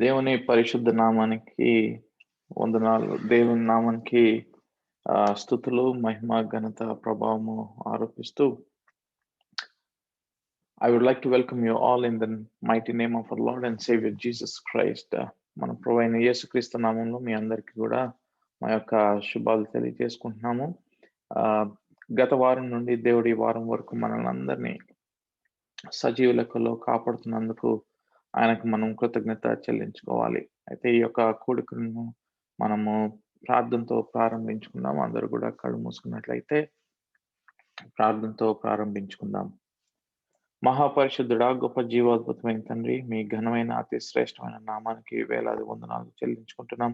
దేవుని పరిశుద్ధ నామానికి వందనాలు. దేవుని నామానికి స్తుతులు, మహిమ, ఘనత, ప్రభావము ఆరోపిస్తూ I would like to welcome you all in the mighty name of our Lord and Savior Jesus Christ. మన ప్రభు అయిన యేసుక్రీస్తు నామంలో మీ అందరికీ కూడా మా యొక్క శుభాలు తెలియజేసుకుంటున్నాము. గత వారం నుండి దేవుడి వారం వరకు మనల్ని అందరినీ సజీవ లెక్కలో కాపాడుతున్నందుకు ఆయనకు మనం కృతజ్ఞత చెల్లించుకోవాలి. అయితే ఈ యొక్క కూడికను మనము ప్రార్థనతో ప్రారంభించుకుందాం. అందరూ కూడా కళ్ళు మూసుకున్నట్లయితే ప్రార్థనతో ప్రారంభించుకుందాం. మహాపరిశుద్ధుడా, గొప్ప జీవాద్భుతమైన తండ్రి, మీ ఘనమైన అతి శ్రేష్టమైన నామానికి వేలాది వందనాలు చెల్లించుకుంటున్నాం.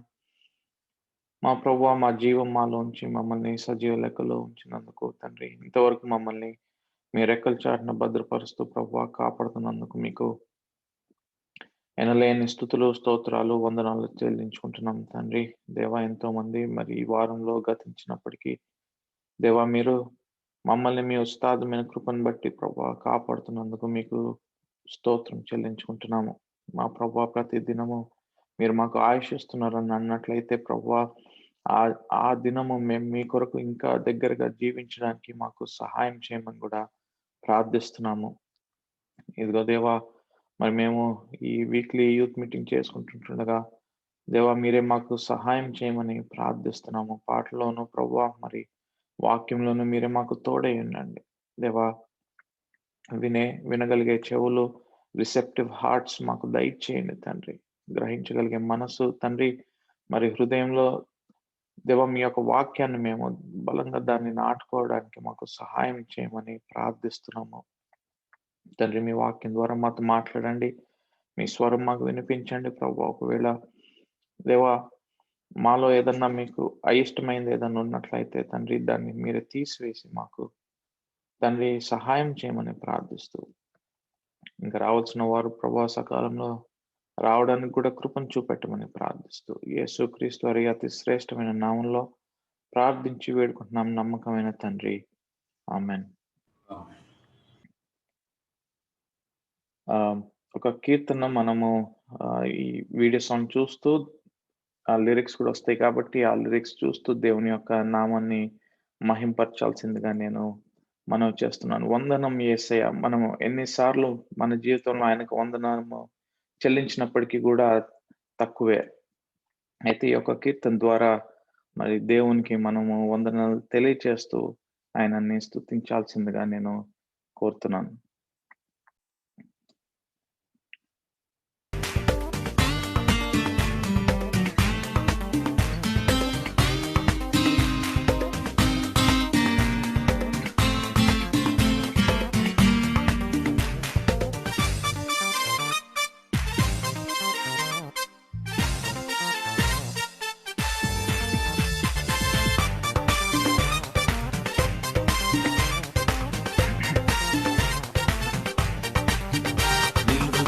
మా ప్రభువా, మా జీవం మాలో ఉంచి మమ్మల్ని సజీవ లెక్కలో ఉంచినందుకు తండ్రి, ఇంతవరకు మమ్మల్ని మీ రెక్కల చాటున భద్రపరుస్తూ ప్రభువా కాపాడుతున్నందుకు మీకు ఎనలేని స్తుతులు, స్తోత్రాలు, వందనాలు చెల్లించుకుంటున్నాం తండ్రి. దేవా, ఎంతో మంది మరి ఈ వారంలో గతించినప్పటికీ దేవా, మీరు మమ్మల్ని మీ ఉస్తాదమైన కృపను బట్టి ప్రభువా కాపాడుతున్నందుకు మీకు స్తోత్రం చెల్లించుకుంటున్నాము. మా ప్రభువా, ప్రతి దినము మీరు మాకు ఆయుష్ ఇస్తున్నారని అన్నట్లయితే ప్రభువా, ఆ దినము మేము మీ కొరకు ఇంకా దగ్గరగా జీవించడానికి మాకు సహాయం చేయమని కూడా ప్రార్థిస్తున్నాము. ఇదిగో దేవా, మరి మేము ఈ వీక్లీ యూత్ మీటింగ్ చేసుకుంటుండగా దేవా, మీరే మాకు సహాయం చేయమని ప్రార్థిస్తున్నాము. పాటలోను ప్రభువా, మరి వాక్యంలోను మీరే మాకు తోడై ఉండండి దేవా. వినగలిగే చెవులు, రిసెప్టివ్ హార్ట్స్ మాకు దయచేయండి తండ్రి. గ్రహించగలిగే మనసు తండ్రి, మరి హృదయంలో దేవా మీ యొక్క వాక్యాన్ని మేము బలంగా దాన్ని నాటుకోవడానికి మాకు సహాయం చేయమని ప్రార్థిస్తున్నాము తండ్రి. మీ వాక్యం ద్వారా మాతో మాట్లాడండి, మీ స్వరం మాకు వినిపించండి ప్రభు. ఒకవేళ దేవా మాలో ఏదన్నా మీకు అయిష్టమైంది ఏదన్నా ఉన్నట్లయితే తండ్రి, దాన్ని మీరే తీసివేసి మాకు తండ్రి సహాయం చేయమని ప్రార్థిస్తూ, ఇంకా రావాల్సిన వారు ప్రభా సకాలంలో రావడానికి కూడా కృపను చూపెట్టమని ప్రార్థిస్తూ, యేసుక్రీస్తు వారి అతి శ్రేష్టమైన నామంలో ప్రార్థించి వేడుకుంటున్నాం నమ్మకమైన తండ్రి, ఆమెన్. ఒక కీర్తన మనము ఈ వీడియో సాంగ్ చూస్తూ ఆ లిరిక్స్ కూడా వస్తాయి కాబట్టి ఆ లిరిక్స్ చూస్తూ దేవుని యొక్క నామాన్ని మహింపరచాల్సిందిగా నేను మనవి చేస్తున్నాను. వందనం యేసయ్య. మనము ఎన్నిసార్లు మన జీవితంలో ఆయనకు వందనము చెల్లించినప్పటికీ కూడా తక్కువే. అయితే ఈ యొక్క కీర్తన ద్వారా మరి దేవునికి మనము వందనాలు తెలియచేస్తూ ఆయనని స్తుతించాల్సిందిగా నేను కోరుతున్నాను.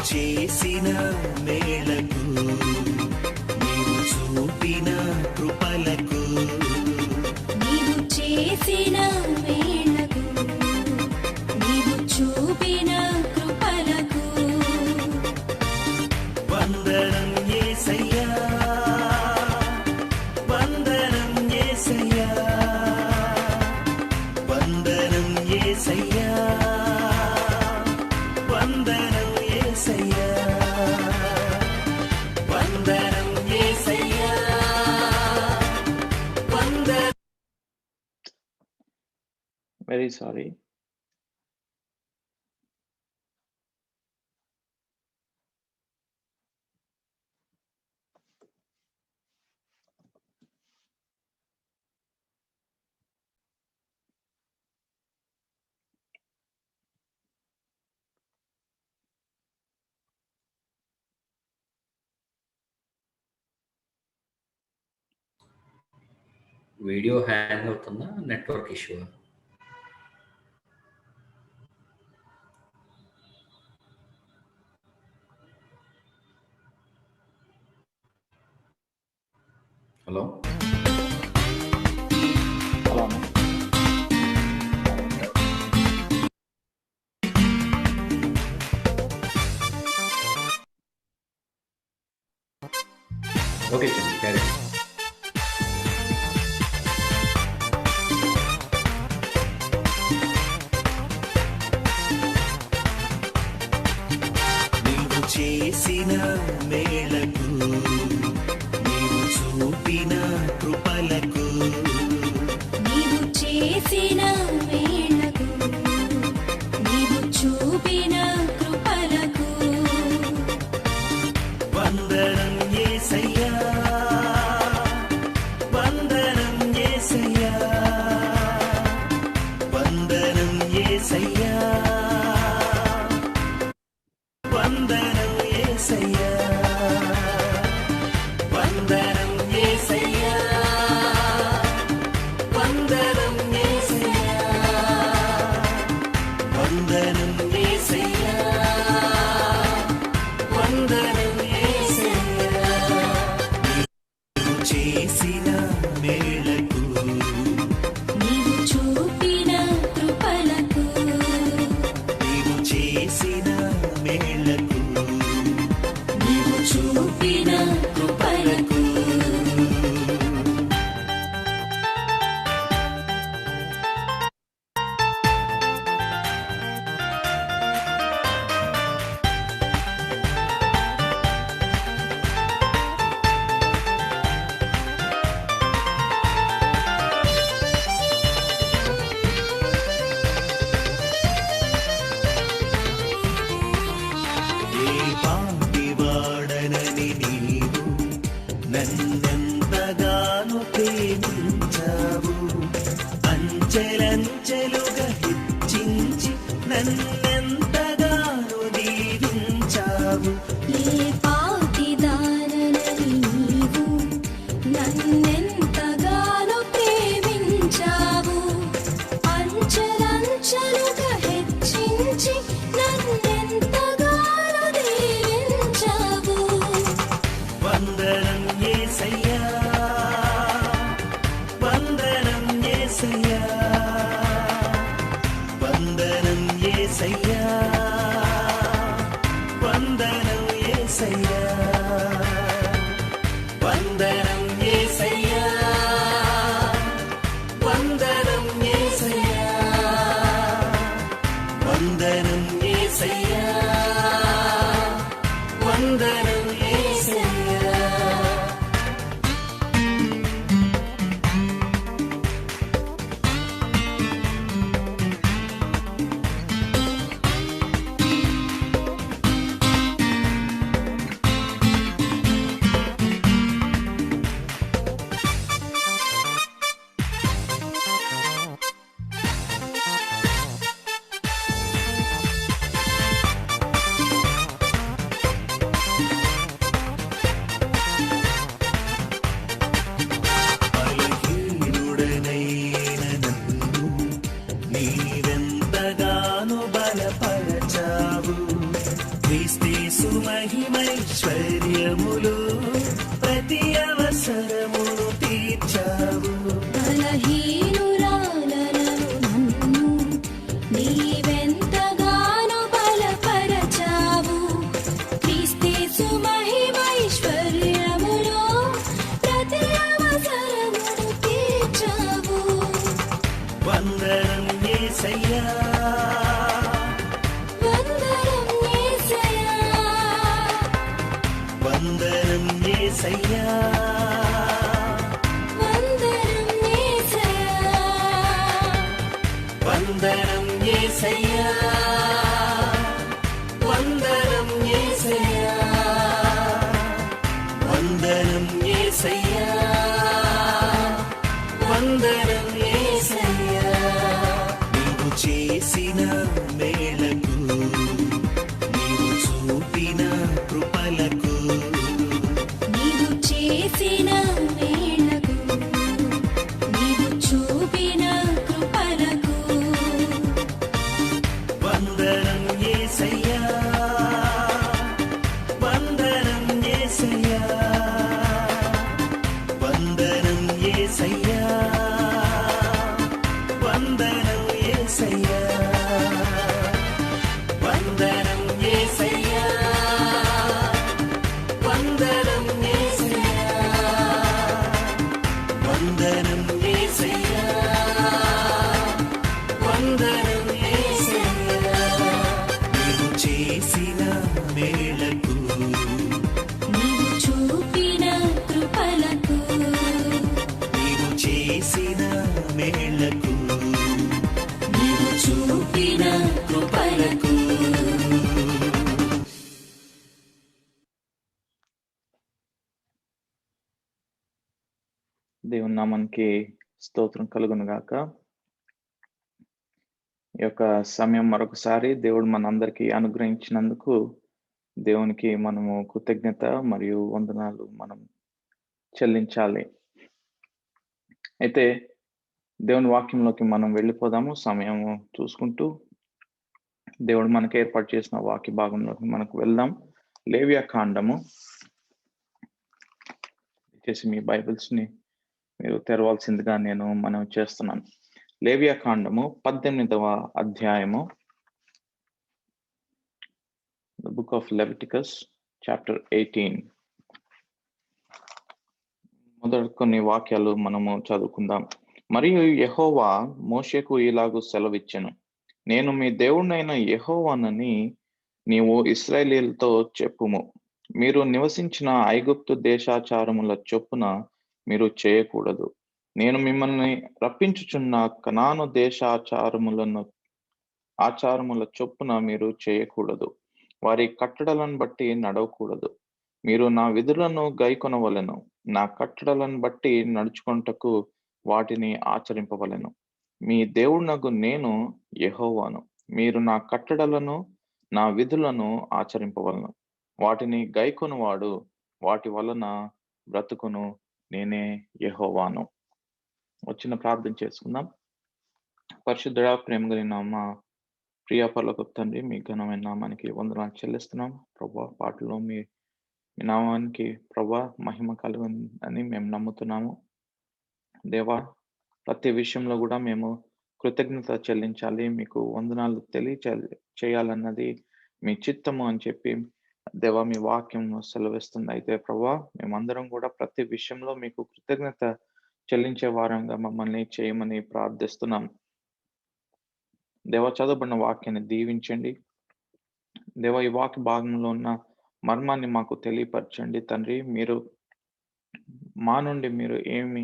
చేసిన మేళకు నీవు చూపిన కృపలకు, నీవు చేసిన మేళకు నీవు చూపిన కృపలకు వందనం యేసయ్యా, వందనం యేసయ్యా, వందనం యేసయ్యా, వందనం వెరీ సారీ. వీడియో హ్యాంగ్ అవుతుందా, నెట్వర్క్ ఇష్యూ? హలో అలానే ఓకే చండి, క్యారీ. నీవు చేసిన మేళకు, నీవు చూపిన కృపలకు, నీవు చేసిన వేళకు నీవు చూపిన కృపలకు వందనం యేసయ్యా, వందనం యేసయ్యా, వందనం యేసయ్యా, వందనం యేసయ్యా, వందనం యేసయ్యా, వందనం యేసయ్యా, వందనం యేసయ్యా, వందనం యేసయ్యా. నీవు చేసిన మేళకు, నీవు చూపిన కృపలకు నీవు చేసిన మేళకు, నీవు చూపిన కృపలకు ఏ పాటి వాడనని నీవు నన్నెంతగానో ప్రేమించావు, అంచెలంచెలుగా హెచ్చించి నన్నెంతగానో దీవించావు. ఏ పాటిదానని నీవు నన్నెంతగానో ప్రేమించావు, అంచెలంచెలుగా హెచ్చించి నన్నెంతగానో దీవించావు. వందనం యేసయ్యా, వందనం యేసయ్యా, వందనం యేసయ్యా, వందనం యేసయ్యా, వందనం యేసయ్యా, వందనం యేసయ్యా, వందనం యేసయ్యా, వందనం యేసయ్యా. బలహీనుడనైన నన్ను నీవెంతగానో బలపరచావు, క్రీస్తేసు మహిమైశ్వర్యములు ప్రతి అవసరమును తీర్చావు. బలహీనురాలను నన్ను నీవెంతగానో బలపరచావు, క్రీస్తేసు మహిమైశ్వర్యములో ప్రతి అవసరమును తీర్చావు. వందనం యేసయ్యా, వందనం యేసయ్యా, వందనం యేసయ్యా, వందనం యేసయ్యా, వందనం యేసయ్యా, వందనం యేసయ్యా, వందనం యేసయ్యా, వందనం యేసయ్యా. నీవు చేసిన మేళకు, నీవు చూపిన కృపలకు, నీవు చేసిన వేళకు నీవు చూపిన కృపలకు వందనం యేసయ్యా, వందనం యేసయ్యా, వందనం యేసయ్యా, వందనం యేసయ్యా, వందనం యేసయ్యా, మేళకు నీవు చూపిన కృపలకు నీవు చేసిన మేళకు నీవు చూపిన కృపలకు దేవుని నామానికి స్తోత్రం కలుగును గాక. ఈ యొక్క సమయం మరొకసారి దేవుడు మనందరికీ అనుగ్రహించినందుకు దేవునికి మనము కృతజ్ఞత మరియు వందనాలు మనం చెల్లించాలి. అయితే దేవుని వాక్యంలోకి మనం వెళ్ళిపోదాము. సమయం చూసుకుంటూ దేవుడు మనకు ఏర్పాటు చేసిన వాక్య భాగంలోకి మనకు వెళ్దాం. లేవియా కాండము చేసి మీ బైబిల్స్ ని మీరు తెరవాల్సిందిగా నేను మనం చేస్తున్నాను. లేవియా కాండము 18వ అధ్యాయము, the book of Leviticus chapter 18. మొదటి కొన్ని వాక్యాలు మనము చదువుకుందాం. మరియు యెహోవా మోషేకు ఇలాగు సెలవిచ్చెను, నేను మీ దేవుడైన యెహోవానని నీవు ఇశ్రాయేలీయులతో చెప్పుము. మీరు నివసించిన ఐగుప్తు దేశాచారముల చొప్పున మీరు చేయకూడదు. నేను మిమ్మల్ని రప్పించుచున్న కనాను ఆచారముల చొప్పున మీరు చేయకూడదు. వారి కట్టడలను బట్టి నడవకూడదు. మీరు నా విధులను గైకొనవలెను. నా కట్టడలను బట్టి నడుచుకొనుటకు వాటిని ఆచరింపవలెను. మీ దేవుడనగు నేను యెహోవాను. మీరు నా కట్టడలను నా విధులను ఆచరింపవలెను. వాటిని గైకొనువాడు వాటి వలన బ్రతుకును. నేనే యెహోవాను. వచ్చిన ప్రార్థన చేసుకుందాం. పరిశుద్ధుడా, ప్రేమ కలిగిన మా ప్రియ పరలోకపు తండ్రి, మీ ఘనమైన నామానికి వందనాలు చెల్లిస్తున్నాం ప్రభా. పాటలో మీ నామానికి ప్రభా మహిమ కలుగునని మేము నమ్ముతున్నాము దేవా. ప్రతి విషయంలో కూడా మేము కృతజ్ఞత చెల్లించాలి, మీకు వందనాలు చేయాలన్నది మీ చిత్తము అని చెప్పి దేవా మీ వాక్యం సెలవిస్తుంది. అయితే ప్రభా మేమందరం కూడా ప్రతి విషయంలో మీకు కృతజ్ఞత చెల్లించే వారంగా మమ్మల్ని చేయమని ప్రార్థిస్తున్నాం. దేవా చదవబడిన వాక్యాన్ని దీవించండి దేవా. ఈ వాక్య భాగంలో ఉన్న మర్మాన్ని మాకు తెలియపరచండి తండ్రి. మీరు మా నుండి మీరు ఏమి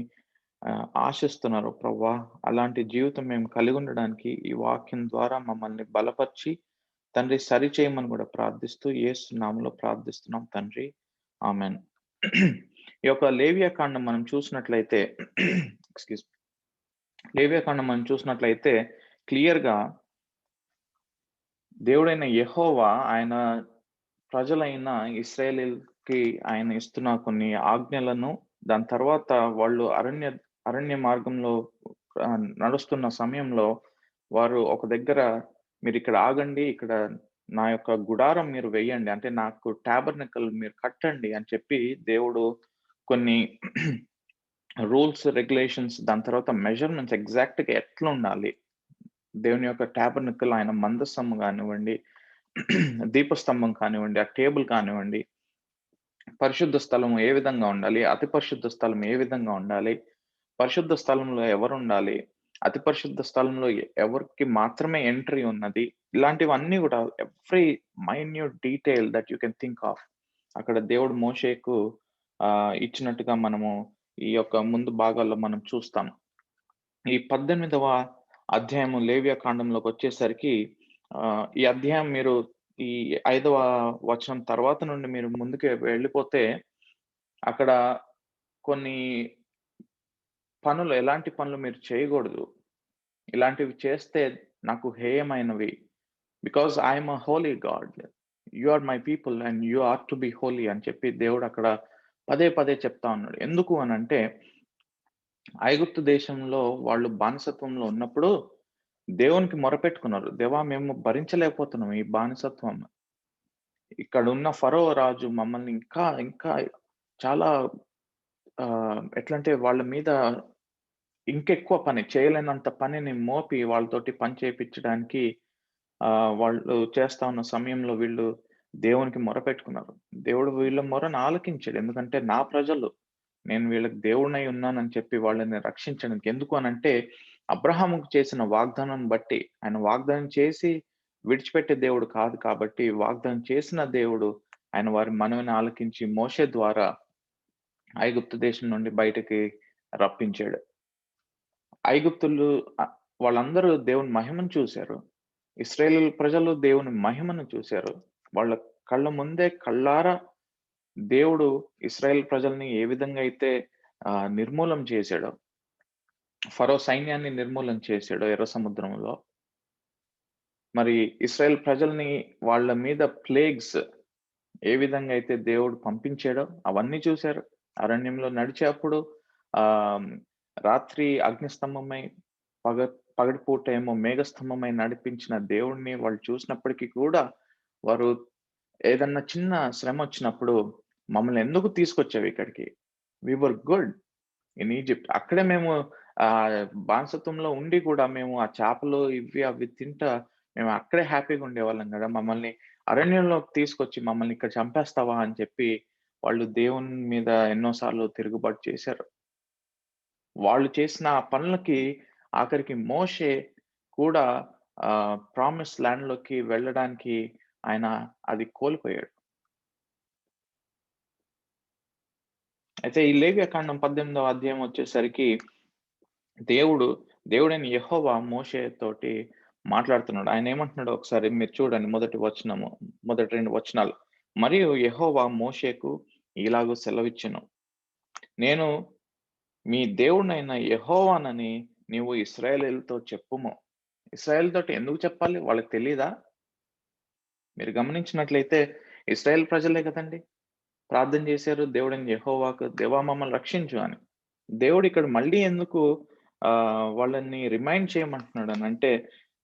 ఆశిస్తున్నారు ప్రభా, అలాంటి జీవితం మేము కలిగి ఉండడానికి ఈ వాక్యం ద్వారా మమ్మల్ని బలపరిచి తండ్రి సరి చేయమని కూడా ప్రార్థిస్తూ యేసు నామములో ప్రార్థిస్తున్నాం తండ్రి, ఆమెన్. ఈ యొక్క లేవియా కాండం మనం చూసినట్లయితే క్లియర్ గా దేవుడైన యెహోవా ఆయన ప్రజలైన ఇశ్రాయేలీయులకి ఆయన ఇస్తున్న కొన్ని ఆజ్ఞలను, దాని తర్వాత వాళ్ళు అరణ్య మార్గంలో నడుస్తున్న సమయంలో వారు ఒక దగ్గర మీరు ఇక్కడ ఆగండి, ఇక్కడ నా యొక్క గుడారం మీరు వేయండి, అంటే నాకు టాబర్నకల్ మీరు కట్టండి అని చెప్పి దేవుడు కొన్ని రూల్స్, రెగ్యులేషన్స్, దాని తర్వాత మెజర్మెంట్స్ ఎగ్జాక్ట్ గా ఎట్లా ఉండాలి, దేవుని యొక్క టాబర్నకల్ ఆయన మందస్తంభం కానివ్వండి, దీపస్తంభం కానివ్వండి, ఆ టేబుల్ కానివ్వండి, పరిశుద్ధ స్థలం ఏ విధంగా ఉండాలి, అతి పరిశుద్ధ స్థలం ఏ విధంగా ఉండాలి, పరిశుద్ధ స్థలంలో ఎవరు ఉండాలి, అతి పరిశుద్ధ స్థలంలో ఎవరికి మాత్రమే ఎంట్రీ ఉన్నది, ఇలాంటివన్నీ కూడా every minute detail that you can think of అక్కడ దేవుడు మోషేకు ఇచ్చినట్టుగా మనము ఈ యొక్క ముందు భాగాల్లో మనం చూస్తాం. ఈ 18వ అధ్యాయము లేవియా కాండంలోకి వచ్చేసరికి ఈ అధ్యాయం మీరు ఈ 5వ వచనం తర్వాత నుండి మీరు ముందుకు వెళ్ళిపోతే అక్కడ కొన్ని పనులు, ఎలాంటి పనులు మీరు చేయకూడదు, ఇలాంటివి చేస్తే నాకు హేయమైనవి, because I'm a holy God, you are my people and you are to be holy అని చెప్పి దేవుడు అక్కడ పదే పదే చెప్తా ఉన్నాడు. ఎందుకు అని అంటే ఐగుప్తు దేశంలో వాళ్ళు బానిసత్వంలో ఉన్నప్పుడు దేవునికి మొరపెట్టుకున్నారు, దేవా మేము భరించలేకపోతున్నాం ఈ బానిసత్వం, ఇక్కడ ఉన్న ఫరో రాజు మమ్మల్ని ఇంకా ఇంకా చాలా ఎట్లంటే వాళ్ళ మీద ఇంకెక్కువ పని చేయలేనంత పనిని మోపి వాళ్ళతోటి పని చేయించడానికి వాళ్ళు చేస్తా ఉన్న సమయంలో వీళ్ళు దేవునికి మొరపెట్టుకున్నారు. దేవుడు వీళ్ళ మొరను ఆలకించాడు, ఎందుకంటే నా ప్రజలు, నేను వీళ్ళకి దేవుడినై ఉన్నానని చెప్పి వాళ్ళని రక్షించడానికి. ఎందుకు అనంటే అబ్రహాముకు చేసిన వాగ్దానం బట్టి, ఆయన వాగ్దానం చేసి విడిచిపెట్టే దేవుడు కాదు కాబట్టి వాగ్దానం చేసిన దేవుడు ఆయన వారి మనవిని ఆలకించి మోషే ద్వారా ఐగుప్తు దేశం నుండి బయటకి రప్పించాడు. ఐగుప్తులు వాళ్ళందరూ దేవుని మహిమను చూశారు. ఇశ్రాయేలు ప్రజలు దేవుని మహిమను చూశారు. వాళ్ళ కళ్ళ ముందే కళ్ళారా దేవుడు ఇశ్రాయేల్ ప్రజల్ని ఏ విధంగా అయితే నిర్మూలం చేశాడో, ఫరో సైన్యాన్ని నిర్మూలన చేశాడో ఎర్ర సముద్రంలో, మరి ఇశ్రాయేల్ ప్రజల్ని వాళ్ళ మీద ప్లేగ్స్ ఏ విధంగా అయితే దేవుడు పంపించాడో అవన్నీ చూశారు. అరణ్యంలో నడిచేప్పుడు రాత్రి అగ్నిస్తంభమై, పగటిపూట ఏమో మేఘస్తంభమై నడిపించిన దేవుడిని వాళ్ళు చూసినప్పటికీ కూడా వారు ఏదన్నా చిన్న శ్రమ వచ్చినప్పుడు మమ్మల్ని ఎందుకు తీసుకొచ్చావు ఇక్కడికి? వి వర్ గుడ్ ఇన్ ఈజిప్ట్. అక్కడే మేము బానిసత్వంలో ఉండి కూడా మేము ఆ చేపలు ఇవి అవి తింటా మేము అక్కడే హ్యాపీగా ఉండేవాళ్ళం కదా, మమ్మల్ని అరణ్యంలోకి తీసుకొచ్చి మమ్మల్ని ఇక్కడ చంపేస్తావా అని చెప్పి వాళ్ళు దేవుని మీద ఎన్నోసార్లు తిరుగుబాటు చేశారు. వాళ్ళు చేసిన ఆ పనులకి ఆఖరికి మోషే కూడా ప్రామిస్ ల్యాండ్ లోకి వెళ్ళడానికి ఆయన అది కోల్పోయాడు. అయితే ఈ లేవ్యకాండం 18వ అధ్యాయం వచ్చేసరికి దేవుడైన యెహోవా మోషే తోటి మాట్లాడుతున్నాడు. ఆయన ఏమంటున్నాడో ఒకసారి మీరు చూడండి. మొదటి 2 వచనాలు. మరియు యెహోవా మోషేకు ఇలాగూ సెలవిచ్చెను, నేను మీ దేవుడినైన యెహోవానని నీవు ఇశ్రాయేలీయులతో చెప్పుము. ఇశ్రాయేల్ తోటి ఎందుకు చెప్పాలి? వాళ్ళకి తెలీదా? మీరు గమనించినట్లయితే ఇశ్రాయేల్ ప్రజలే కదండి ప్రార్థన చేశారు దేవుడైన యెహోవాకు, దేవా మమ్మల్ని రక్షించు అని. దేవుడు ఇక్కడ మళ్ళీ ఎందుకు వాళ్ళని రిమైండ్ చేయమంటున్నాడు అని అంటే,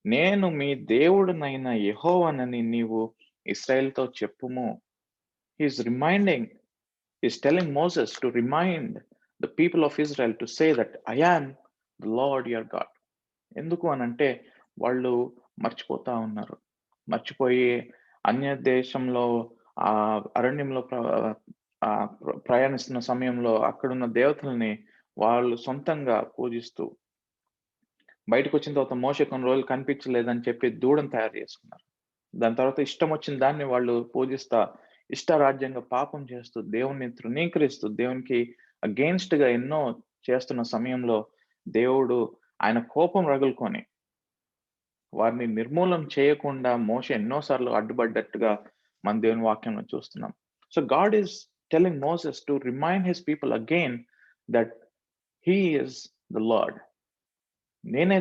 నేను మీ దేవుడినైన యెహోవానని నీవు ఇశ్రాయేల్తో చెప్పుము. He's reminding, he's telling Moses to remind the people of Israel to say that I am the Lord your God. ఎందుకు అనంటే వాళ్ళు మర్చిపోతా ఉన్నారు. మర్చిపోయి అన్య దేశంలో అరణ్యంలో ప్రయాణిస్తున్న సమయంలో అక్కడున్న దేవతల్ని వాళ్ళు సొంతంగా పూజిస్తూ, బయటకు వచ్చిన తర్వాత మోషే కొన్ని రోజులు కనిపించలేదని చెప్పి దూడను తయారు చేసుకున్నారు. దాని తర్వాత ఇష్టం వచ్చిన దాన్ని వాళ్ళు పూజిస్తా, ఇష్టరాజ్యంగా పాపం చేస్తూ, దేవుణ్ణి తృణీకరిస్తూ, దేవునికి అగెయిన్స్ట్ గా ఎన్నో చేస్తున్న సమయంలో దేవుడు ఆయన కోపం రగులుకొని వారిని నిర్మూలన చేయకుండా మోషే ఎన్నోసార్లు అడ్డుపడ్డట్టుగా మన దేవుని వాక్యంలో చూస్తున్నాం. So God is telling Moses to remind his people again that he is the Lord. నేనే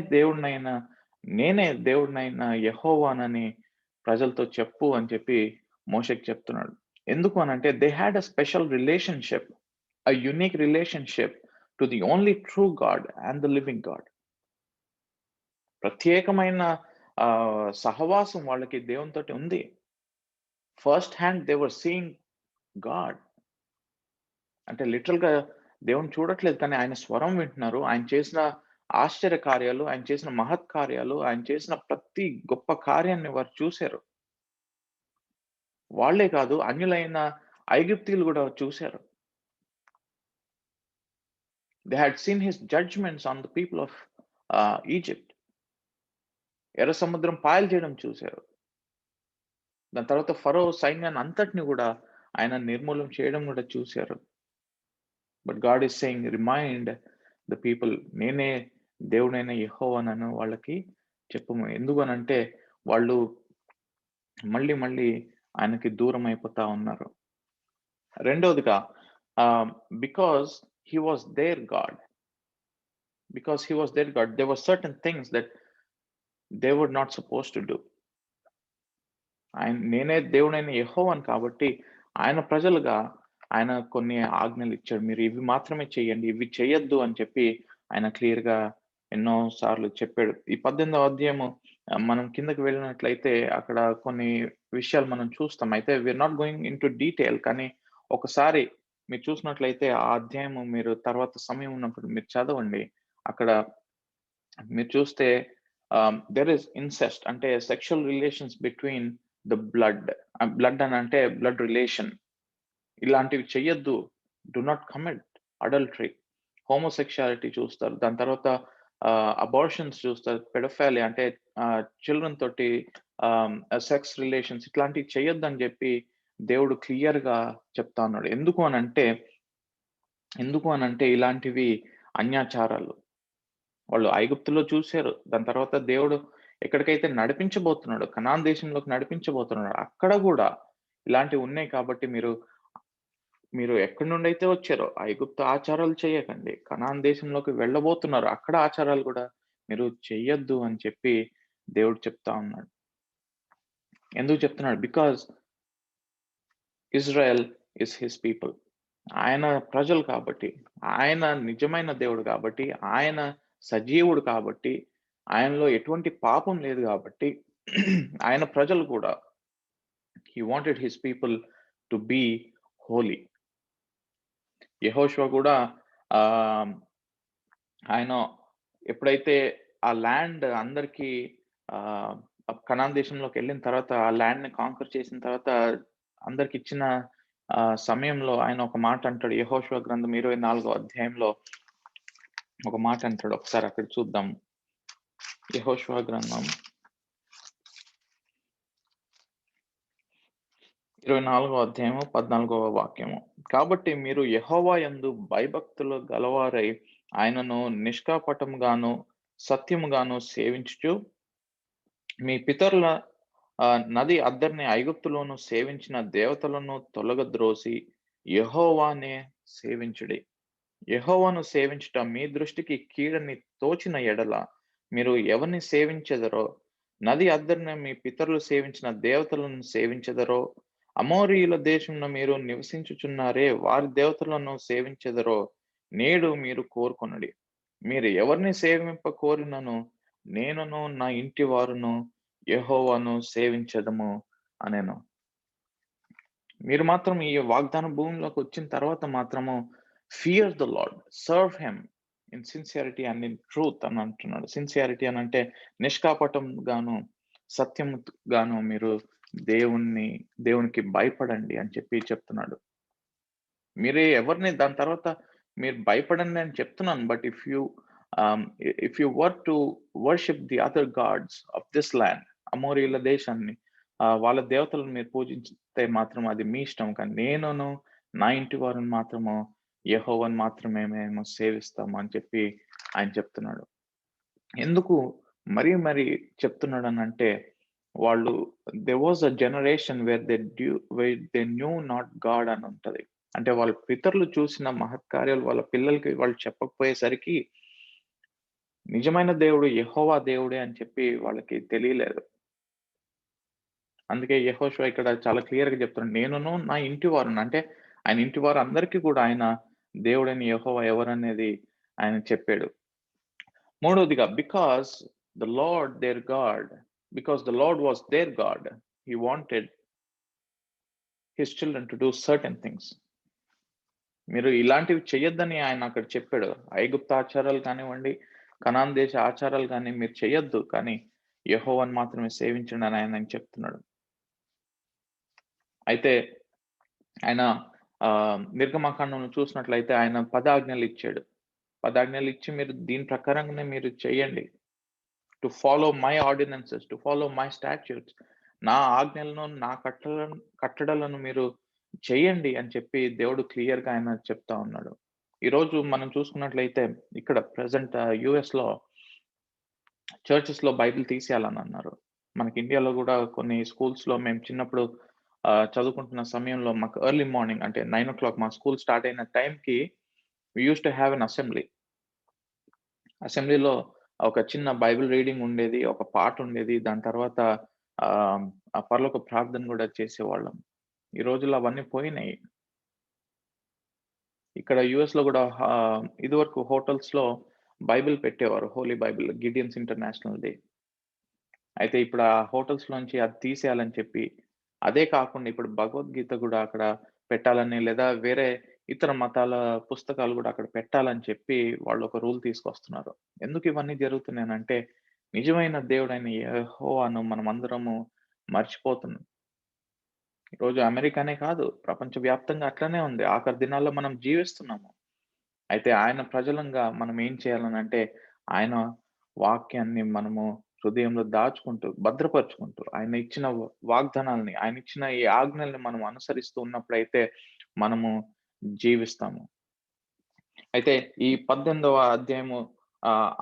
దేవుడినైనా యెహోవానని ప్రజలతో చెప్పు అని చెప్పి మోషేకి చెప్తున్నాడు. ఎందుకు అనంటే they had a special relationship, a unique relationship to the only true God and the living God. ప్రత్యేకమైన సహవాసం వాళ్ళకి దేవునితోటి ఉంది. First hand they were seeing God. అంటే లిటరల్ గా దేవుని చూడట్లేదు, కానీ ఆయన స్వరం వింటున్నారు. ఆయన చేసిన ఆశ్చర్య కార్యాలు, ఆయన చేసిన మహత్ కార్యాలు, ఆయన చేసిన ప్రతి గొప్ప కార్యాన్ని వారు చూశారు. వాళ్లే కాదు, అన్యులైన ఐగుప్తీయులు కూడా చూశారు. They had seen his judgments on the people of Egypt. ఎర్ర సముద్రం పాయలు చేయడం చూశారు. దాని తర్వాత ఫరో సైన్యాన్ని అంతటిని కూడా ఆయన నిర్మూలన చేయడం కూడా చూశారు. But God is saying remind the people, నేనే దేవుడైన యెహోవానని వాళ్ళకి చెప్పము. ఎందుకనంటే వాళ్ళు మళ్ళీ మళ్ళీ ఆయనకి దూరం అయిపోతా ఉన్నారు. రెండవదిగా because he was their God, there were certain things that they were not supposed to do. నేనే దేవుడైన యెహోవాను కాబట్టి ఆయన ప్రజలుగా ఆయన కొన్ని ఆజ్ఞలు ఇచ్చాడు. మీరు ఇవి మాత్రమే చేయండి, ఇవి చేయొద్దు అని చెప్పి ఆయన క్లియర్ గా ఎన్నో సార్లు చెప్పాడు. ఈ 18వ అధ్యాయము మనం కిందకి వెళ్ళినట్లయితే అక్కడ కొన్ని విషయాలు మనం చూస్తాం. అయితే we're not going into detail, కానీ ఒకసారి మీరు చూసినట్లయితే ఆ అధ్యాయము మీరు తర్వాత సమయం ఉన్నప్పుడు మీరు చదవండి. అక్కడ మీరు చూస్తే దెర్ ఇస్ ఇన్సెస్ట్, అంటే sexual relations between the blood అని అంటే బ్లడ్ రిలేషన్, ఇలాంటివి చెయ్యొద్దు. Do not commit adultery. Homosexuality చూస్తారు. దాని తర్వాత అబార్షన్స్ చూస్తారు. పెడోఫైలి అంటే చిల్డ్రన్ తోటి సెక్స్ రిలేషన్స్, ఇట్లాంటివి చెయ్యొద్దు అని చెప్పి దేవుడు క్లియర్‌గా చెప్తా ఉన్నాడు. ఎందుకు అనంటే ఇలాంటివి అన్యాచారాలు. వాళ్ళు ఐగుప్తులో చూసారు. దాని తర్వాత దేవుడు ఎక్కడికైతే నడిపించబోతున్నాడో, కనాన్ దేశంలోకి నడిపించబోతున్నాడో, అక్కడ గూడా ఇలాంటివి ఉన్నాయి కాబట్టి మీరు ఎక్కడి నుండైతే వచ్చారో ఐగుప్తు ఆచారాలు చేయకండి. కనాన్ దేశంలోకి వెళ్ళబోతున్నారు. అక్కడ ఆచారాలు గూడా మీరు చెయ్యొద్దు అని చెప్పి దేవుడు చెప్తా ఉన్నాడు. ఎందుకు చెప్తున్నాడు? Because Israel is his people. ఆయన ప్రజలు కాబట్టి, ఆయన నిజమైన దేవుడు కాబట్టి, ఆయన సజీవుడు కాబట్టి, ఆయనలో ఎటువంటి పాపం లేదు కాబట్టి, ఆయన ప్రజలు కూడా he wanted his people to be holy. యెహోషువ కూడా ఆహ్, ఆయన ఎప్పుడైతే ఆ ల్యాండ్ అందరికీ ఆహ్, కనాన్ దేశంలోకెళ్ళిన తర్వాత, ఆ ల్యాండ్‌ని కాంక్వర్ చేసిన తర్వాత అందరికిచ్చిన సమయంలో ఆయన ఒక మాట అంటాడు. యెహోషువ గ్రంథం 24వ అధ్యాయంలో ఒక మాట అంటాడు. ఒకసారి అక్కడ చూద్దాం. యెహోషువ గ్రంథం 24వ అధ్యాయము 14వ వాక్యము. కాబట్టి మీరు యెహోవా యందు భయభక్తులు గలవారై ఆయనను నిష్కపటముగాను, సత్యముగాను సేవించుచు మీ పితరుల నది అద్దరిని ఐగుప్తులోను సేవించిన దేవతలను తొలగద్రోసి యెహోవానే సేవించుడి. యెహోవాను సేవించుట మీ దృష్టికి కీడని తోచిన ఎడల మీరు ఎవరిని సేవించెదరో, నది అద్దరిన మీ పితరులు సేవించిన దేవతలను సేవించెదరో, అమోరీయుల దేశంలో మీరు నివసించుచున్నారే వారి దేవతలను సేవించెదరో నేడు మీరు కోరుకొనుడి. మీరు ఎవరిని సేవింప కోరినను నేనును నా ఇంటి వారును యెహోవాను సేవించెదము అనెను. మీరు మాత్రం ఈ వాగ్దాన భూమిలోకి వచ్చిన తర్వాత మాత్రము fear the lord, serve him in sincerity and in truth అని అంటున్నాడు. సిన్సియారిటీ అని అంటే నిష్కాపటం గాను, సత్యం గాను మీరు దేవునికి భయపడండి అని చెప్పి చెప్తున్నాడు. మీరు ఎవరిని దాని తర్వాత మీరు భయపడండి అని చెప్తున్నాను. But if you were to worship the other gods of this land, అమోరీయుల దేశాన్ని వాళ్ళ దేవతలను మీరు పూజించితే మాత్రం అది మీ ఇష్టం. కానీ నేనును నా ఇంటి వారిని మాత్రము యెహోవాను మాత్రమే మేము సేవిస్తాము అని చెప్పి ఆయన చెప్తున్నాడు. ఎందుకు మరి చెప్తున్నాడనంటే వాళ్ళు there was a generation where they knew not God అని ఉంటది. అంటే వాళ్ళ పితరులు చూసిన మహత్కార్యాలు వాళ్ళ పిల్లలకి వాళ్ళు చెప్పకపోయేసరికి నిజమైన దేవుడు యెహోవా దేవుడే అని చెప్పి వాళ్ళకి తెలియలేదు. అందుకే యెహోషువ ఇక్కడ చాలా క్లియర్‌గా చెప్తున్నాడు. నేనును నా ఇంటి వారును, అంటే ఆయన ఇంటి వారందరికీ కూడా ఆయన దేవుడైన యెహోవా ఎవరనేది ఆయన చెప్పాడు. మూడవదిగా because the Lord was their God, he wanted his children to do certain things. మీరు ఇలాంటివి చెయ్యొద్దని ఆయన అక్కడ చెప్పాడు. ఐగుప్తు ఆచారాలు కానివ్వండి, కనాన్ దేశ ఆచారాలు గాని మీరు చెయ్యొద్దు. కానీ యెహోవాను మాత్రమే సేవించండి అని ఆయన చెప్తున్నాడు. అయితే ఆయన నిర్గమకాండంలో చూసినట్లయితే ఆయన 10 ఆజ్ఞలు ఇచ్చాడు. 10 ఆజ్ఞలు ఇచ్చి మీరు దీని ప్రకారంగానే మీరు చేయండి. To follow my ordinances, to follow my statutes. నా ఆజ్ఞలను, నా కట్టడలను మీరు చెయ్యండి అని చెప్పి దేవుడు క్లియర్‌గా ఆయన చెప్తా ఉన్నాడు. ఈరోజు మనం చూసుకున్నట్లయితే ఇక్కడ ప్రెజెంట్ యూఎస్‌లో చర్చెస్‌లో బైబిల్ తీసేయాలని అన్నారు. మనకి ఇండియాలో గూడా కొన్ని స్కూల్స్‌లో మేము చిన్నప్పుడు చదువుకుంటున్న సమయంలో మాకు ఎర్లీ మార్నింగ్ అంటే 9:00 మా స్కూల్ స్టార్ట్ అయిన టైంకి we used to have an assembly. అసెంబ్లీలో ఒక చిన్న బైబిల్ రీడింగ్ ఉండేది. ఒక పాట ఉండేది. దాని తర్వాత ఆ పరలోక ప్రార్థన గూడా చేసేవాళ్ళం. ఈ రోజుల్లో అవన్నీ పోయినాయి. ఇక్కడ యూఎస్‌లో గూడా ఇదివరకు హోటల్స్‌లో బైబిల్ పెట్టేవారు. హోలీ బైబిల్, గిడియన్స్ ఇంటర్నేషనల్‌ది. అయితే ఇప్పుడు ఆ హోటల్స్‌లోంచి అది తీసేయాలని చెప్పి, అదే కాకుండా ఇప్పుడు భగవద్గీత గూడా అక్కడ పెట్టాలని, లేదా వేరే ఇతర మతాల పుస్తకాలు గూడా అక్కడ పెట్టాలని చెప్పి వాళ్ళు ఒక రూల్ తీసుకొస్తున్నారు. ఎందుకు ఇవన్నీ జరుగుతున్నాయనంటే, నిజమైన దేవుడైన యెహోవాను మనమందరము మర్చిపోతున్నాం. ఈరోజు అమెరికానే కాదు, ప్రపంచవ్యాప్తంగా అట్లనే ఉంది. ఆఖరి దినాల్లో మనం జీవిస్తున్నాము. అయితే ఆయన ప్రజలంగా మనం ఏం చేయాలనంటే, ఆయన వాక్యాన్ని మనము హృదయంలో దాచుకుంటూ, భద్రపరుచుకుంటూ, ఆయన ఇచ్చిన వాగ్దానాల్ని, ఆయన ఇచ్చిన ఈ ఆజ్ఞల్ని మనం అనుసరిస్తూ ఉన్నప్పుడైతే మనము జీవిస్తాము. అయితే ఈ 18వ అధ్యాయము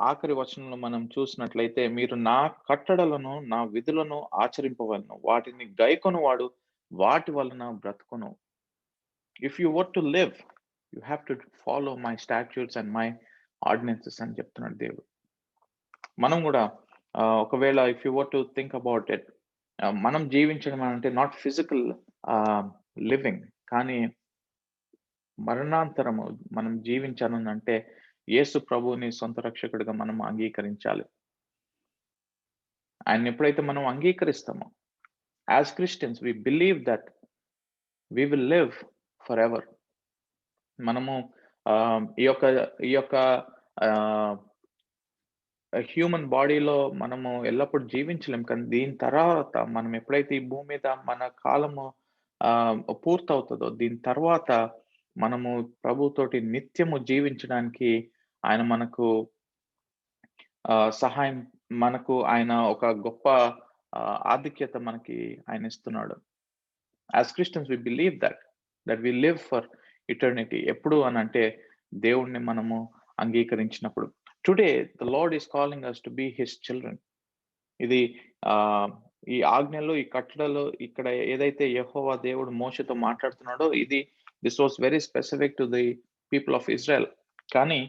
ఆఖరి వచనంలో మనం చూసినట్లయితే, మీరు నా కట్టడలను, నా విధులను ఆచరింపవలెను. వాటిని గైకొనువాడు వాటి వలన బ్రతుకును. If you were to live, you have to follow my statutes and my ordinances అని చెప్తున్నాడు దేవుడు. మనం కూడా ఒకవేళ if you were to think about it, మనం జీవించడం అంటే నాట్ ఫిజికల్ లివింగ్, కానీ మరణాంతరము మనం జీవించాలనంటే యేసు ప్రభువుని సొంత రక్షకుడిగా మనం అంగీకరించాలి. ఆయన ఎప్పుడైతే మనం అంగీకరిస్తామో, as Christians we believe that we will live for ever. మనము ఈ యొక్క హ్యూమన్ బాడీలో మనము ఎల్లప్పుడూ జీవించలేం. కానీ దీని తర్వాత మనం ఎప్పుడైతే ఈ భూమి మీద మన కాలము పూర్తవుతదో, దీని తర్వాత మనము ప్రభుతోటి నిత్యము జీవించడానికి ఆయన మనకు సహాయం, ఆయన ఒక గొప్ప ఆధిక్యత మనకి ఆయన ఇస్తున్నాడు. As Christians we believe that we live for eternity. ఎప్పుడు అనంటే దేవుణ్ణి మనము అంగీకరించినప్పుడు. Today the Lord is calling us to be his children. ఇది ఈ ఆజ్ఞలు, ఈ కట్టడలు ఇక్కడ ఏదైతే యెహోవా దేవుడు మోషేతో మాట్లాడుతున్నాడో, this was very specific to the people of Israel. కానీ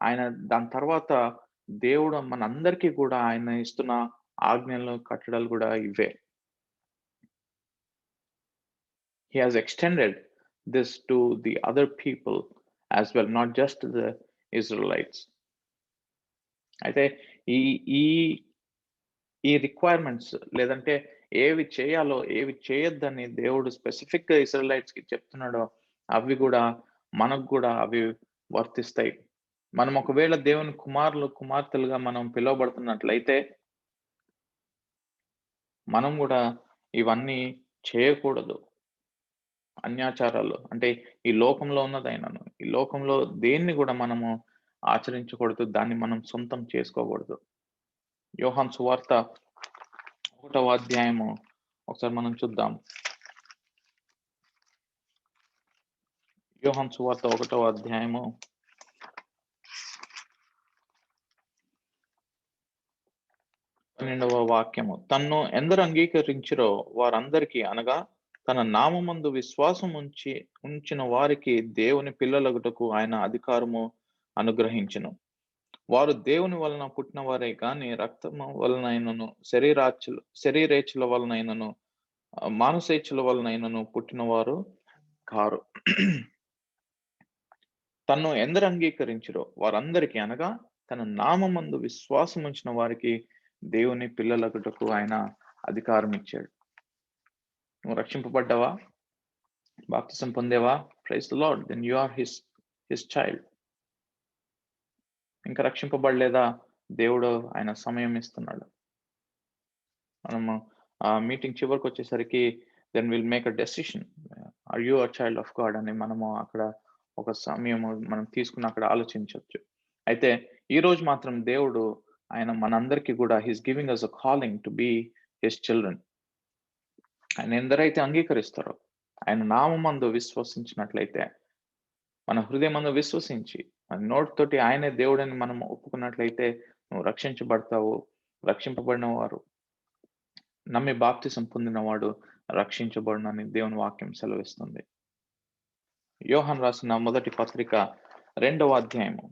ఆయన దాని తర్వాత దేవుడు మనందరికీ కూడా ఆయన ఇస్తున్న ఆజ్ఞలు, కట్టడలు కూడా ఇవే. He has extended this to the other people as well, not just the Israelites. అయితే ఈ రిక్వైర్మెంట్స్, లేదంటే ఏవి చేయాలో ఏవి చేయొద్దని దేవుడు స్పెసిఫిక్గా ఇజ్రాయెలైట్స్కి చెప్తున్నాడో, అవి కూడా మనకు కూడా అవి వర్తిస్తాయి. మనం ఒకవేళ దేవుని కుమారులు, కుమార్తెలుగా మనం పిలువబడుతున్నట్లయితే మనం కూడా ఇవన్నీ చేయకూడదు. అన్యాచారాలు అంటే ఈ లోకంలో ఉన్నదైనను, ఈ లోకంలో దేన్ని కూడా మనము ఆచరించకూడదు, దాన్ని మనం సొంతం చేసుకోకూడదు. యోహాను సువార్త 1వ అధ్యాయము ఒకసారి మనం చూద్దాం. యోహాను సువార్త 1వ అధ్యాయము 12వ వాక్యము. తన్ను ఎందరు అంగీకరించిరో వారందరికీ, అనగా తన నామమందు విశ్వాసం ఉంచిన వారికి దేవుని పిల్లలగుటకు ఆయన అధికారము అనుగ్రహించును. వారు దేవుని వలన పుట్టిన వారే కానీ రక్తము వలనైనను, శరీరేచ్ఛల వలనైనను, మానసేచ్ఛల వలనైనను పుట్టిన వారు కారు. తన్ను ఎందరు అంగీకరించిరో వారందరికీ, అనగా తన నామమందు విశ్వాసం ఉంచిన వారికి దేవుని పిల్లలగుటకు ఆయన అధికారం ఇచ్చాడు. నువ్వు రక్షింపబడ్డావా? బాప్తిసం పొందేవా? Praise the Lord, then you are his child. ఇంకా రక్షింపబడలేదా? దేవుడు ఆయన సమయం ఇస్తున్నాడు. మనము మీటింగ్ చివరికి వచ్చేసరికి then will make a decision, are you a child of God అని మనము అక్కడ ఒక సమయం మనం తీసుకుని అక్కడ ఆలోచించవచ్చు. అయితే ఈ రోజు మాత్రం దేవుడు ఆయన మనందరికీ కూడా his giving us a calling to be his children. ఆయన ఎందరైతే అంగీకరిస్తారో, ఆయన నామమందు విశ్వసించినట్లయితే, మన హృదయమందు విశ్వసించి మన నోటితోటి ఆయనే దేవుడని మనం ఒప్పుకున్నట్లయితే నువ్వు రక్షించబడతావు. రక్షింపబడిన వారు, నమ్మి బాప్తిసం పొందినవాడు రక్షించబడునని దేవుని వాక్యం సెలవిస్తుంది. యోహాను రాసిన మొదటి పత్రిక 2వ అధ్యాయము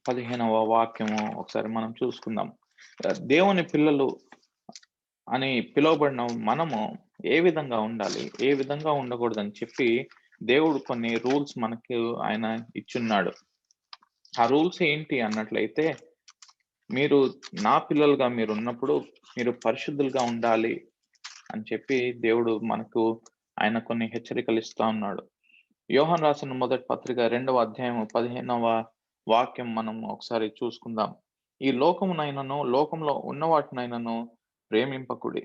15వ వాక్యము ఒకసారి మనం చూసుకుందాం. దేవుని పిల్లలు అని పిలువబడిన మనము ఏ విధంగా ఉండాలి, ఏ విధంగా ఉండకూడదని చెప్పి దేవుడు కొన్ని రూల్స్ మనకి ఆయన ఇచ్చున్నాడు. ఆ రూల్స్ ఏంటి అన్నట్లయితే, మీరు నా పిల్లలుగా మీరు ఉన్నప్పుడు మీరు పరిశుద్ధులుగా ఉండాలి అని చెప్పి దేవుడు మనకు ఆయన కొన్ని హెచ్చరికలు ఇస్తా ఉన్నాడు. యోహాను రాసిన మొదటి పత్రిక 2వ అధ్యాయం 15వ వాక్యం మనం ఒకసారి చూసుకుందాం. ఈ లోకమునైనను లోకంలో ఉన్న వాటినైనను ప్రేమింపకుడి.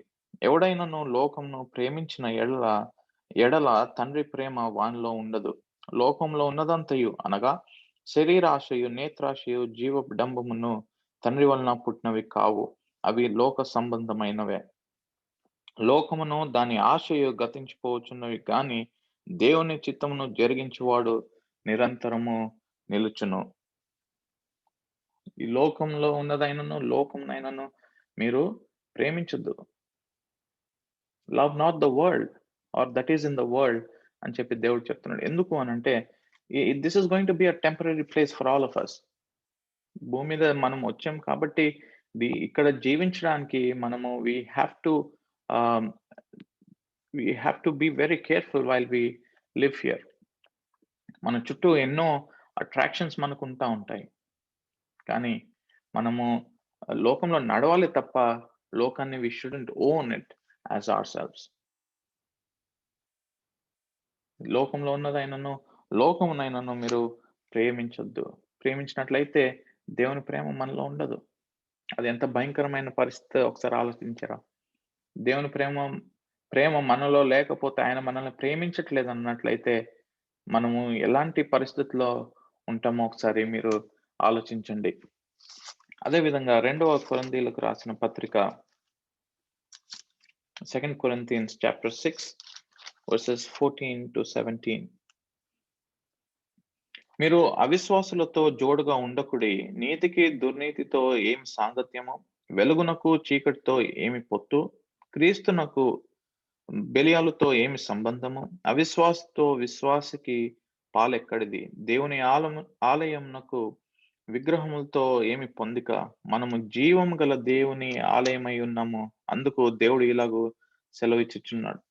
ఎవడైనను లోకమును ప్రేమించిన ఎడల తండ్రి ప్రేమ వానిలో ఉండదు. లోకంలో ఉన్నదంతయు, అనగా శరీరాశయు, నేత్రాశయు, జీవ డంబమును, తండ్రి వలన పుట్టినవి కావు, అవి లోక సంబంధమైనవే. లోకమును దాని ఆశయు గతించిపోవచ్చున్నవి గాని దేవుని చిత్తమును జరిగించువాడు నిరంతరము నిలుచును. ఈ లోకంలో ఉన్నదైనను లోకమునైనను మీరు ప్రేమించొద్దు. Love not the world or that is in the world అని చెప్పి దేవుడు చెప్తున్నాడు. ఎందుకు అనంటే this is going to be a temporary place for all of us. భూమి మీద మనం వచ్చాం కాబట్టి ఇక్కడ జీవించడానికి మనము we have to be very careful while we live here. మన చుట్టూ ఎన్నో అట్రాక్షన్స్ మనకు ఉంటాయి. కానీ మనము లోకంలో నడవాలి తప్ప లోకాన్ని we shouldn't own it as ourselves. లోకంలో ఉన్నదైనను లోకమునైనను మీరు ప్రేమించొద్దు. ప్రేమించినట్లయితే దేవుని ప్రేమ మనలో ఉండదు. అది ఎంత భయంకరమైన పరిస్థితి ఒకసారి ఆలోచించరా? దేవుని ప్రేమ మనలో లేకపోతే ఆయన మనల్ని ప్రేమించట్లేదు అన్నట్లయితే మనము ఎలాంటి పరిస్థితుల్లో ఉంటామో ఒకసారి మీరు ఆలోచించండి. అదేవిధంగా 2వ కొరింథీయులకు రాసిన పత్రిక 2 Corinthians chapter 6 verses 14 to 17. మీరు అవిశ్వాసులతో జోడుగా ఉండకుడి. నీతికి దుర్నీతితో ఏమి సాంగత్యము? వెలుగునకు చీకటితో ఏమి పొత్తు? క్రీస్తునకు బెలియాలుతో ఏమి సంబంధము? అవిశ్వాసతో విశ్వాసికి పాలెక్కడిది? దేవుని ఆలయమునకు విగ్రహములతో ఏమి పొందిక? మనము జీవము గల దేవుని ఆలయమై ఉన్నాము. అందుకు దేవుడు ఇలాగూ సెలవిచ్చుచున్నాడు.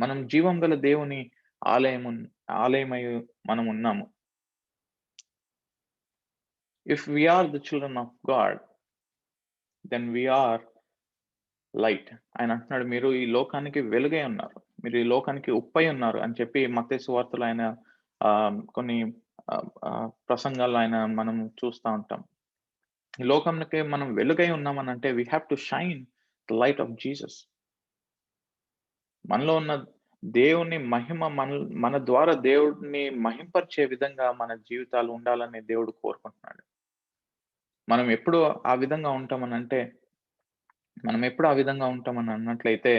మనం జీవం గల దేవుని ఆలయమై మనం ఉన్నాము. If we are the children of God, then we are light. ఆయన అంటున్నాడు, మీరు ఈ లోకానికి వెలుగై ఉన్నారు, మీరు ఈ లోకానికి ఉప్పై ఉన్నారు అని చెప్పి మత్తయి సువార్తలో ఆయన కొన్ని ప్రసంగాల్లో ఆయన మనం చూస్తూ ఉంటాం. ఈ లోకానికి మనం వెలుగై ఉన్నామని అంటే we have to shine the light of Jesus. మనలో ఉన్న దేవుని మహిమ మన ద్వారా దేవుడిని మహింపరిచే విధంగా మన జీవితాలు ఉండాలని దేవుడు కోరుకుంటున్నాడు. మనం ఎప్పుడు ఆ విధంగా ఉంటామని అన్నట్లయితే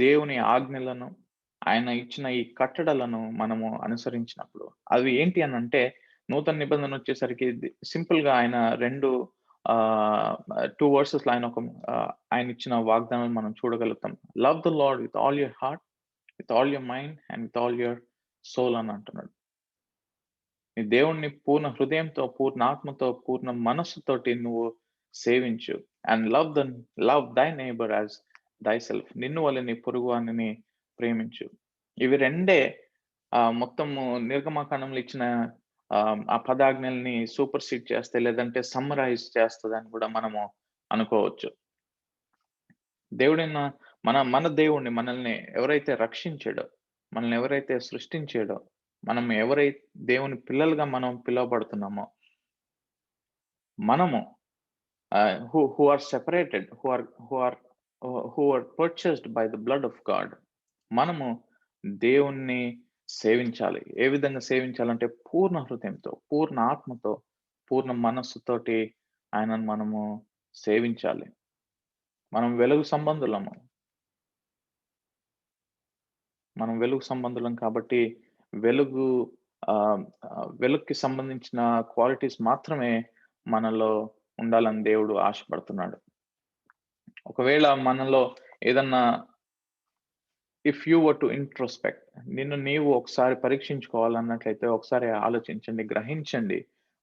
దేవుని ఆజ్ఞలను ఆయన ఇచ్చిన ఈ కట్టడలను మనము అనుసరించినప్పుడు అవి ఏంటి అని అంటే, నూతన నిబంధన వచ్చేసరికి సింపుల్ గా ఆయన 2 వర్సెస్ లో ఆయన ఇచ్చిన వాగ్దానాలు మనం చూడగలుగుతాం. Love the Lord with all your heart, with all your mind and with all your soul అని అంటున్నాడు. నీ దేవుణ్ణి పూర్ణ హృదయంతో, పూర్ణ ఆత్మతో, పూర్ణ మనస్సుతోటి నువ్వు సేవించు. And love thy neighbour as thyself. నిన్ను వల్ల నీ పొరుగు వానిని ప్రేమించు. ఇవి రెండే మొత్తము నిర్గమకాండంలో ఇచ్చిన ఆ పదాజ్ఞల్ని సూపర్ సీడ్ చేస్తే, లేదంటే సమ్మరైజ్ చేస్తుందని కూడా మనము అనుకోవచ్చు. దేవుడైన మన దేవుణ్ణి, మనల్ని ఎవరైతే రక్షించాడో, మనల్ని ఎవరైతే సృష్టించాడో, మనం ఎవరైతే దేవుని పిల్లలుగా మనం పిలువబడుతున్నామో, మనము who are separated, who are purchased by the blood of God, మనము దేవుణ్ణి సేవించాలి. ఏ విధంగా సేవించాలంటే పూర్ణ హృదయంతో, పూర్ణ ఆత్మతో, పూర్ణ మనస్సుతోటి ఆయనను మనము సేవించాలి. మనం వెలుగు సంబంధులం కాబట్టి వెలుగుకి సంబంధించిన క్వాలిటీస్ మాత్రమే మనలో ఉండాలని దేవుడు ఆశపడుతున్నాడు. ఒకవేళ మనలో ఏదన్నా if you were to introspect, నిన్ను నీవు ఒకసారి పరీక్షించుకోవాలన్నట్లయితే ఒకసారి ఆలోచించండి, గ్రహించండి.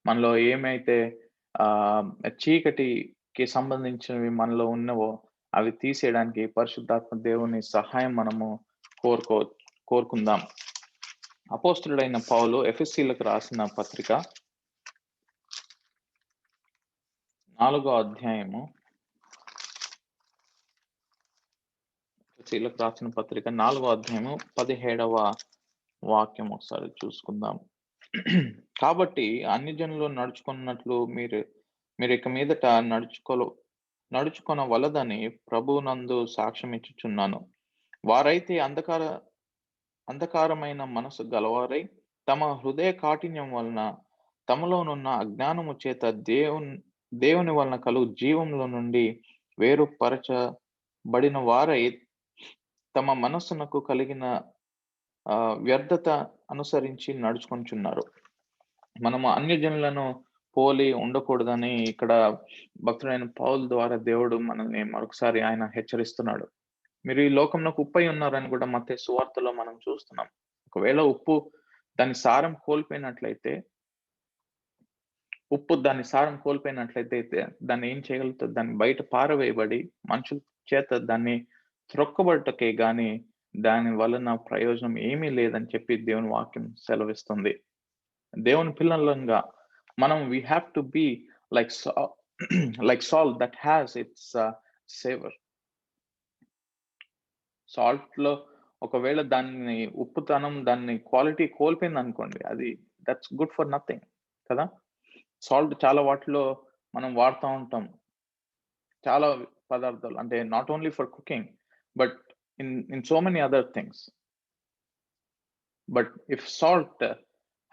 మనలో ఏమైతే చీకటికి సంబంధించినవి మనలో ఉన్నవో అవి తీసేయడానికి పరిశుద్ధాత్మ దేవుని సహాయం మనము కోరుకుందాం. అపోస్తలుడైన పౌలు ఎఫెసీయులకు రాసిన పత్రిక 4వ అధ్యాయము, ఎఫెసీయులకు రాసిన పత్రిక 4వ అధ్యాయము 17వ వాక్యం ఒకసారి చూసుకుందాం. కాబట్టి అన్ని జనులు నడుచుకున్నట్లు మీరు ఇక మీదట నడుచుకొనవలదని ప్రభువునందు సాక్ష్యం ఇచ్చుచున్నాను. వారైతే అంధకారమైన మనసు గలవారై తమ హృదయ కాఠిన్యం వలన తమలోనున్న అజ్ఞానము చేత దేవుని వలన కలుగు జీవంలో నుండి వేరుపరచబడిన వారై తమ మనస్సునకు కలిగిన వ్యర్థత అనుసరించి నడుచుకొనుచున్నారు. మనము అన్యజనులను పోలి ఉండకూడదని ఇక్కడ భక్తుడైన పౌలు ద్వారా దేవుడు మనల్ని మరొకసారి ఆయన హెచ్చరిస్తున్నాడు. మీరు ఈ లోకంలోకి ఉప్పై ఉన్నారని కూడా మత్తయి సువార్తలో మనం చూస్తున్నాం. ఒకవేళ ఉప్పు దాని సారం కోల్పోయినట్లయితే దాన్ని ఏం చేయగలుగుతుంది? దాన్ని బయట పారవేయబడి మనుషుల చేత దాన్ని త్రొక్కబడటకే గాని దాని వలన ప్రయోజనం ఏమీ లేదని చెప్పి దేవుని వాక్యం సెలవిస్తుంది. దేవుని పిల్లలంగా మనం we have to be like salt that has its savor. Salt లో ఒకవేళ దాన్ని ఉప్పుతనం దాన్ని క్వాలిటీ కోల్పోయింది అనుకోండి, అది దట్స్ గుడ్ ఫర్ నథింగ్ కదా. సాల్ట్ చాలా వాటిలో మనం వాడుతూ ఉంటాం, చాలా పదార్థాలు, అంటే not only for cooking but in so many other things. But if salt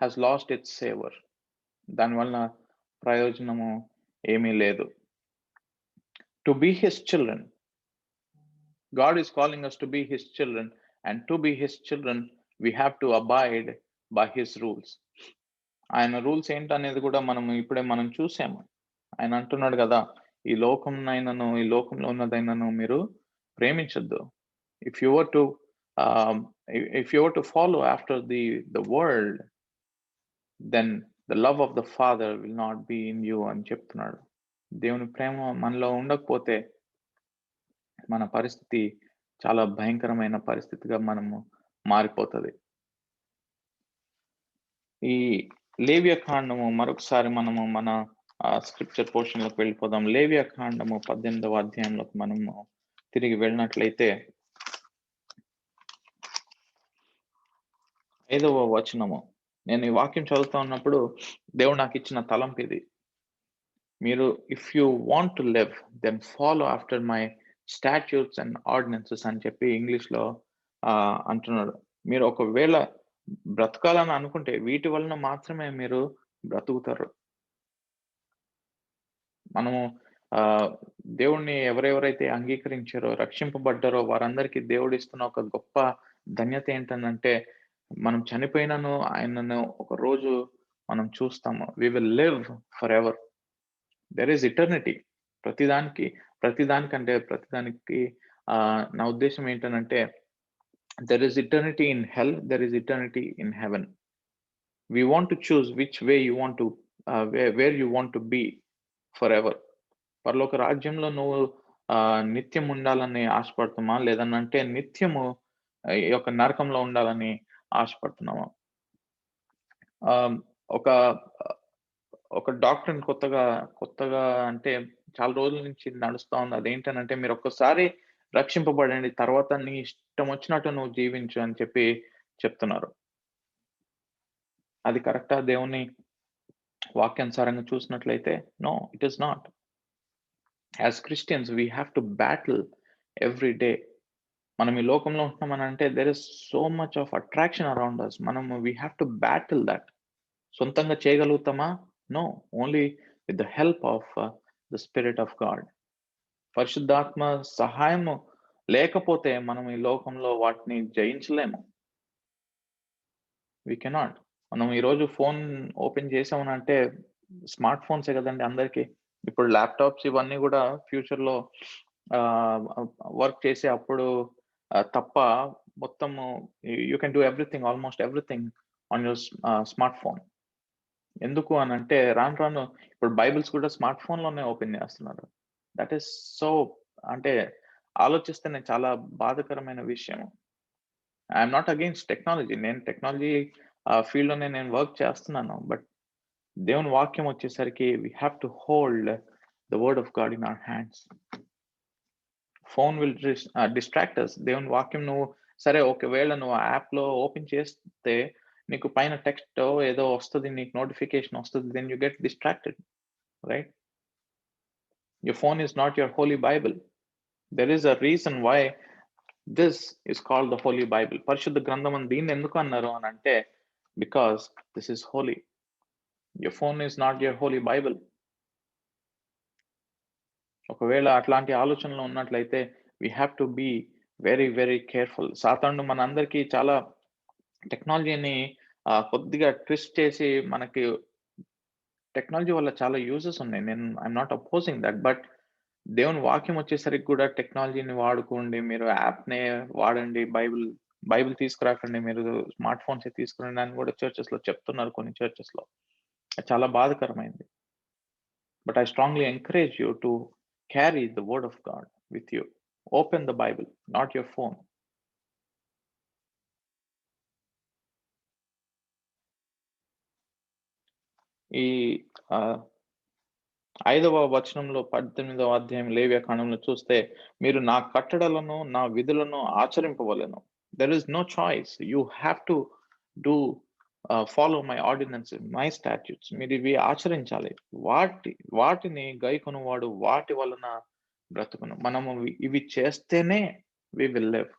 has lost its savour, దానివల్ల ప్రయోజనము ఏమీ లేదు. To be his children, God is calling us to be his children, and to be his children we have to abide by his rules. ఆయన rules ఏంటనేది కూడా ఇప్పుడే మనం చూసాము. ఆయన అంటున్నాడు కదా, ఈ లోకంలో ఉన్నదైనను మీరు ప్రేమించొద్దు. If you were to follow after the world, then the love of the father will not be in you అని చెప్తున్నాడు. దేవుని ప్రేమ మనలో ఉండకపోతే మన పరిస్థితి చాలా భయంకరమైన పరిస్థితిగా మనము మారిపోతుంది. ఈ లేవియ కాండము మరొకసారి మనము మన స్క్రిప్చర్ పోర్షన్ లోకి వెళ్ళిపోదాం. లేవియ కాండము 18వ అధ్యాయంలోకి మనము తిరిగి వెళ్ళినట్లయితే 5వ వచనము. నేను ఈ వాక్యం చదువుతా ఉన్నప్పుడు దేవుడు నాకు ఇచ్చిన తలంపు ఇది. మీరు if you want to live then follow after my statutes and ordinances అని చెప్పి ఇంగ్లీష్ లో అంటున్నాడు. మీరు ఒకవేళ బ్రతకాలని అనుకుంటే వీటి వలన మాత్రమే మీరు బ్రతుకుతారు. మనము దేవుణ్ణి ఎవరెవరైతే అంగీకరించారో, రక్షింపబడ్డారో వారందరికీ దేవుడు ఇస్తున్న ఒక గొప్ప ధన్యత ఏంటంటే, మనం చనిపోయినను ఆయనను ఒక రోజు మనం చూస్తాము. We will live for ever. There is eternity. ప్రతిదానికి నా ఉద్దేశం ఏంటంటే, there is eternity in hell, there is eternity in heaven. We want to choose which way you want to where you want to be forever. పరలోక రాజ్యంలో నువ్వు నిత్యం ఉండాలని ఆశపడుతున్నావా, లేదనంటే నిత్యము ఈ యొక్క నరకంలో ఉండాలని ఆశపడుతున్నావా? ఒక డాక్టర్ కొత్తగా అంటే చాలా రోజుల నుంచి నడుస్తా ఉంది. అదేంటనంటే, మీరు ఒక్కసారి రక్షింపబడండి, తర్వాత నీ ఇష్టం వచ్చినట్టు నువ్వు జీవించు అని చెప్పి చెప్తున్నారు. అది కరెక్టా? దేవుని వాక్యానుసారంగా చూసినట్లయితే no, it is not. As Christians we have to battle every day. మనం ఈ లోకంలో ఉంటున్నామని అంటే there is so much of attraction around us. We have to battle that. సొంతంగా చేయగలుగుతామా? No, only with the help of the spirit of God. పరిశుద్ధాత్మ సహాయము లేకపోతే మనం ఈ లోకంలో వాటిని జయించలేము. వి కెనాట్. మనం ఈరోజు ఫోన్ ఓపెన్ చేసామనంటే స్మార్ట్ ఫోన్సే కదండి అందరికి. ఇప్పుడు ల్యాప్టాప్స్ ఇవన్నీ కూడా ఫ్యూచర్ లో వర్క్ చేసే అప్పుడు తప్ప మొత్తము you can do everything, almost everything on your smart phone. ఎందుకు అని అంటే రాను ఇప్పుడు బైబిల్స్ కూడా స్మార్ట్ ఫోన్ లోనే ఓపెన్ చేస్తున్నారు. దట్ ఈస్ సో, అంటే ఆలోచిస్తేనే చాలా బాధాకరమైన విషయం. I'm not against technology. నేను టెక్నాలజీ ఫీల్డ్ లోనే నేను వర్క్ చేస్తున్నాను. బట్ దేవుని వాక్యం వచ్చేసరికి we have to hold the word of God in our hands. Phone will distract us. దేవుని వాక్యం నువ్వు సరే ఒకవేళ నువ్వు యాప్ లో ఓపెన్ చేస్తే నీకు పైన టెక్స్ట్ ఏదో వస్తుంది, నీకు నోటిఫికేషన్ వస్తుంది, then you get distracted, right? Your phone is not your holy Bible. There is a reason why this is called the Holy Bible. Parishuddha Grandham అని దీన్ని ఎందుకు అన్నారు అని అంటే, because this is holy. Your phone is not your holy Bible. ఒకవేళ అట్లాంటి ఆలోచనలు ఉన్నట్లయితే we have to be very very careful. సాతానుడు మనందరికీ చాలా టెక్నాలజీని కొద్దిగా ట్విస్ట్ చేసి మనకి టెక్నాలజీ వల్ల చాలా యూజెస్ ఉన్నాయి. I'm not opposing that. But దేవుని వాక్యం వచ్చేసరికి కూడా టెక్నాలజీని వాడుకోండి. మీరు యాప్‌నే వాడండి. బైబిల్ తీసుకురాకండి. మీరు స్మార్ట్ ఫోన్సే తీసుకురండి అని కూడా చర్చెస్‌లో చెప్తున్నారు కొన్ని చర్చెస్‌లో. అది చాలా బాధాకరమైంది. But I strongly encourage you to carry the word of God with you. Open the Bible, not your phone. ఈ ఆహ్, 5వ వచనంలో 18వ అధ్యాయం లేవియకాండంలో చూస్తే, మీరు నా కట్టడలను, నా విధులను ఆచరింపవలెను. There is no choice. You have to do follow my ordinances, my statutes. మీరివి ఆచరించాలి. వాటిని గైకొనువాడు వాటి వలన బ్రతుకును. మనము ఇవి చేస్తేనే we will live.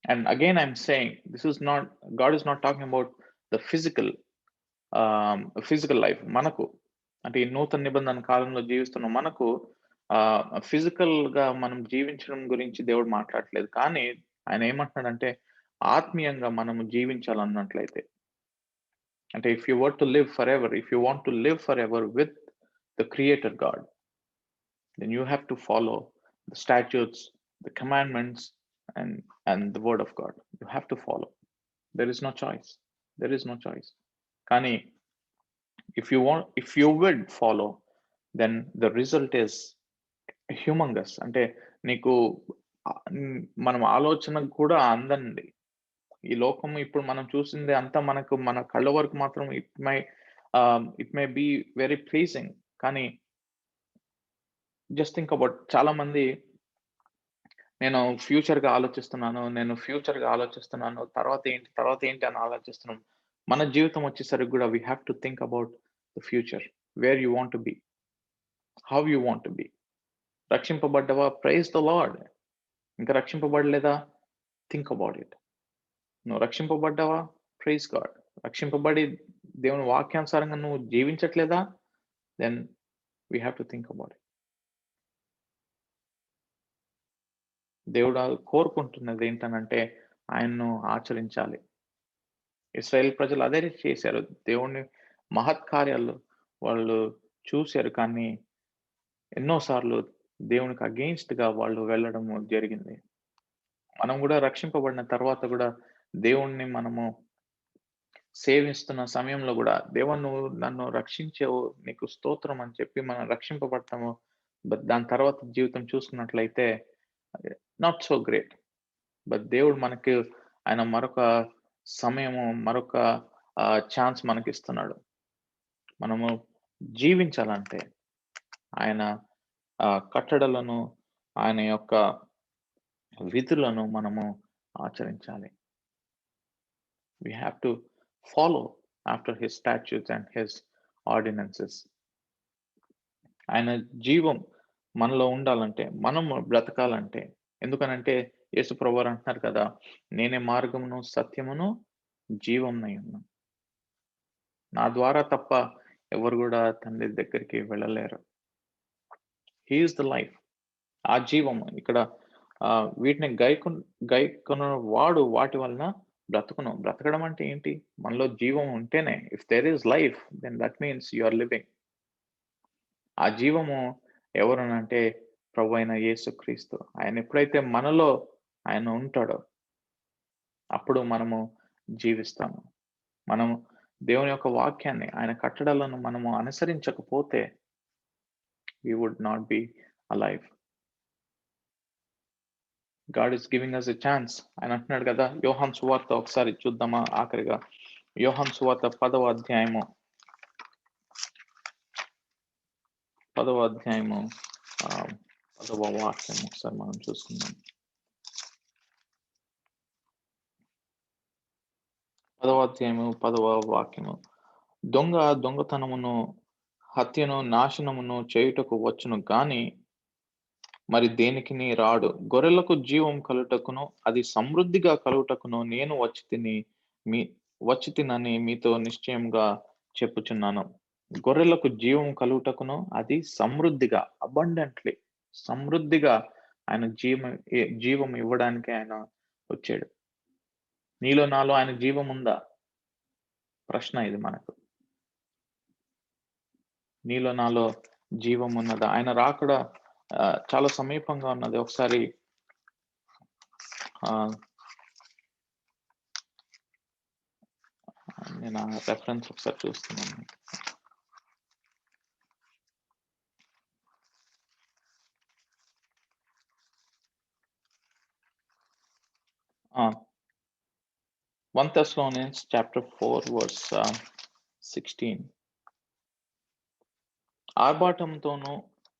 And again, I'm saying this is not, God is not talking about the physical life. మనకు అంటే ఈ నూతన నిబంధన కాలంలో జీవిస్తున్న మనకు ఫిజికల్‌గా మనం జీవించడం గురించి దేవుడు మాట్లాడట్లేదు. కానీ ఆయన ఏమంటున్నాడంటే ఆత్మీయంగా మనము జీవించాలన్నట్లయితే, అంటే if you want to live forever, if you want to live forever with the creator God, then you have to follow the statutes, the commandments, and the word of God. You have to follow. There is no choice. There is no choice. Kani, if you would follow, then the result is humongous. అంటే నీకు మనం ఆలోచనకు కూడా అందండి. ఈ లోకం ఇప్పుడు మనం చూసింది అంతా మనకు మన కళ్ళ వరకు మాత్రం it may be very pleasing. కానీ జస్ట్ థింక్ అబౌట్, చాలా మంది నేను ఫ్యూచర్‌గా ఆలోచిస్తున్నాను. తర్వాత ఏంటి అని ఆలోచిస్తున్నాం. మన జీవితం వచ్చేసరికి కూడా we have to think about the future. Where you want to be, how you want to be. రక్షింపబడ్డవా? Praise the Lord. ఇంకా రక్షింపబడలేదా? Think about it. నువ్వు రక్షింపబడ్డావా? Praise God. రక్షింపబడి దేవుని వాక్యానుసారంగా నువ్వు జీవించట్లేదా? Then we have to think about it. దేవుడు కోరుకుంటున్నది ఏంటనంటే ఆయన్ను ఆచరించాలి. ఇశ్రాయేల్ ప్రజలు అదే చేశారు. దేవుని మహత్కార్యాలు వాళ్ళు చూశారు. కానీ ఎన్నో సార్లు దేవునికి అగెయిన్స్ట్‌గా వాళ్ళు వెళ్ళడం జరిగింది. మనం కూడా రక్షింపబడిన తర్వాత కూడా దేవుణ్ణి మనము సేవిస్తున్న సమయంలో కూడా, దేవా నువ్వు నన్ను రక్షించావు, నీకు స్తోత్రం అని చెప్పి మనం రక్షింపబడతాము. బట్ దాని తర్వాత జీవితం చూసుకున్నట్లయితే నాట్ సో గ్రేట్. బట్ దేవుడు మనకి ఆయన మరొక సమయము, మరొక ఛాన్స్ మనకిస్తున్నాడు. మనము జీవించాలంటే ఆయన కట్టడలను, ఆయన యొక్క విధులను మనము ఆచరించాలి. We have to follow after his statutes and his ordinances. ఆయన జీవం మనలో ఉండాలంటే, మనము బ్రతకాలంటే, ఎందుకనంటే యేసు ప్రభువారు అంటున్నారు కదా, నేనే మార్గమును, సత్యమును, జీవమునై ఉన్నాను. నా ద్వారా తప్ప ఎవరు కూడా తండ్రి దగ్గరికి వెళ్ళలేరు. He is the life. ఆ జీవము ఇక్కడ వీటిని గైకొన్న వాడు వాటి వలన బ్రతుకును. బ్రతకడం అంటే ఏంటి? మనలో జీవం ఉంటేనే. If there is life, then that means you are living. ఆ జీవము ఎవరనంటే ప్రభువైన యేసుక్రీస్తు. ఆయన ఎప్పుడైతే మనలో ఆయన ఉంటాడో అప్పుడు మనము జీవిస్తాము. మనము దేవుని యొక్క వాక్యాన్ని, ఆయన కట్టడలను మనము అనుసరించకపోతే we would not be alive. God is giving us a chance. ఆయన అంటున్నాడు కదా, యోహాను సువార్త ఒకసారి చూద్దామా ఆఖరిగా. యోహాను సువార్త 10వ అధ్యాయము 10వ వాక్యం ఒకసారి మనం చూసుకుందాం. 10వ అధ్యాయము 10వ వాక్యము. దొంగ దొంగతనమును, హత్యను, నాశనమును చేయుటకు వచ్చును గాని మరి దేనికిని రాడు. గొర్రెలకు జీవం కలుగుటకును, అది సమృద్ధిగా కలుగుటకును నేను వచ్చి తినని మీతో నిశ్చయంగా చెప్పుచున్నాను. గొర్రెలకు జీవం కలుగుటకును అది సమృద్ధిగా సమృద్ధిగా ఆయన జీవం ఇవ్వడానికి ఆయన వచ్చాడు. నీలో నాలో ఆయన జీవం ఉందా? ప్రశ్న ఇది మనకు. నీలో నాలో జీవం ఉన్నదా? ఆయన రాకడ చాలా సమీపంగా ఉన్నది. ఒకసారి నేను ఆ రెఫరెన్స్ ఒకసారి చూస్తున్నాను. ఆ 1 Thessalonians chapter 4 verse 16. ఆర్భాటంతోనూ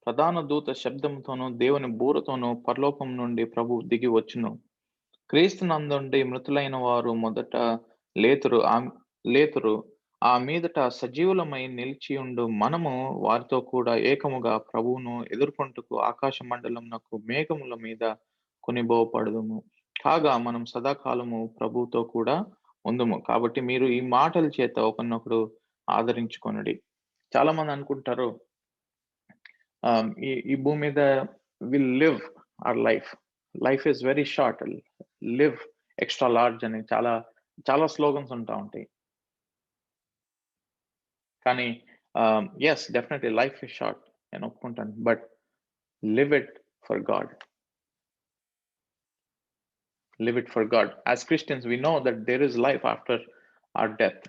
ప్రధాన దూత శబ్దంతోనూ దేవుని బూరతోనూ పరలోకం నుండి ప్రభు దిగి వచ్చును. క్రీస్తునందుండి మృతులైన వారు మొదట లేతురు. ఆ మీదట సజీవులమై నిలిచియుండు మనము వారితో కూడా ఏకముగా ప్రభువును ఎదుర్కొంటకు ఆకాశ మండలమునకు మేఘముల మీద కొనిపోబడుదుము. కాగా మనం సదాకాలము ప్రభువుతో కూడా ఉందుము. కాబట్టి మీరు ఈ మాటల చేత ఒకరినొకడు ఆదరించుకొనుడి. చాలా మంది అనుకుంటారు ఈ భూమి మీద will live our life is very short, live extra large అని చాలా స్లోగన్స్ ఉంటాయి. కానీ yes, definitely life is short, నేను ఒప్పుకుంటాను. But live it for God. Live it for God. As Christians, we know that there is life after our death.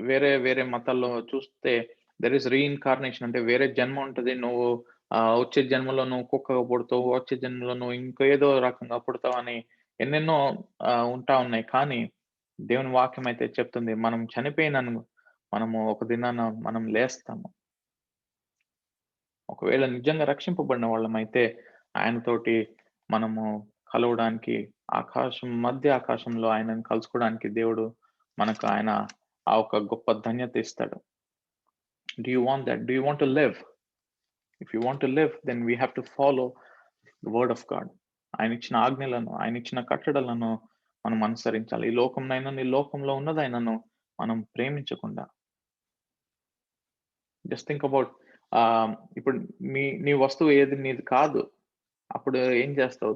వేరే మతాల్లో చూస్తే there is reincarnation, అంటే వేరే జన్మ ఉంటుంది. నువ్వు వచ్చే జన్మలో నువ్వు కుక్కగా పుడతావు, వచ్చే జన్మలో నువ్వు ఇంకేదో రకంగా పుడతావు అని ఎన్నెన్నో ఉన్నాయి. కానీ దేవుని వాక్యం అయితే చెప్తుంది, మనం చనిపోయినను మనము ఒక దినాన మనం లేస్తాము. ఒకవేళ నిజంగా రక్షింపబడిన వాళ్ళమైతే ఆయనతోటి మనము కలవడానికి ఆకాశంలో ఆయనను కలుసుకోవడానికి దేవుడు మనకు ఆయన ఆ ఒక గొప్ప ధన్యత ఇస్తాడు. Do you want that? Do you want to live? If you want to live, then we have to follow the word of God. ఆయన ఇచ్చిన ఆజ్ఞలను, ఆయన ఇచ్చిన కట్టడలను మనం అనుసరించాలి. ఈ లోకంలో ఉన్నదైనను మనం ప్రేమించకుండా. జస్ట్ థింక్ అబౌట్, ఇప్పుడు నీ వస్తువు ఏది నీది కాదు, అప్పుడు ఏం చేస్తావు?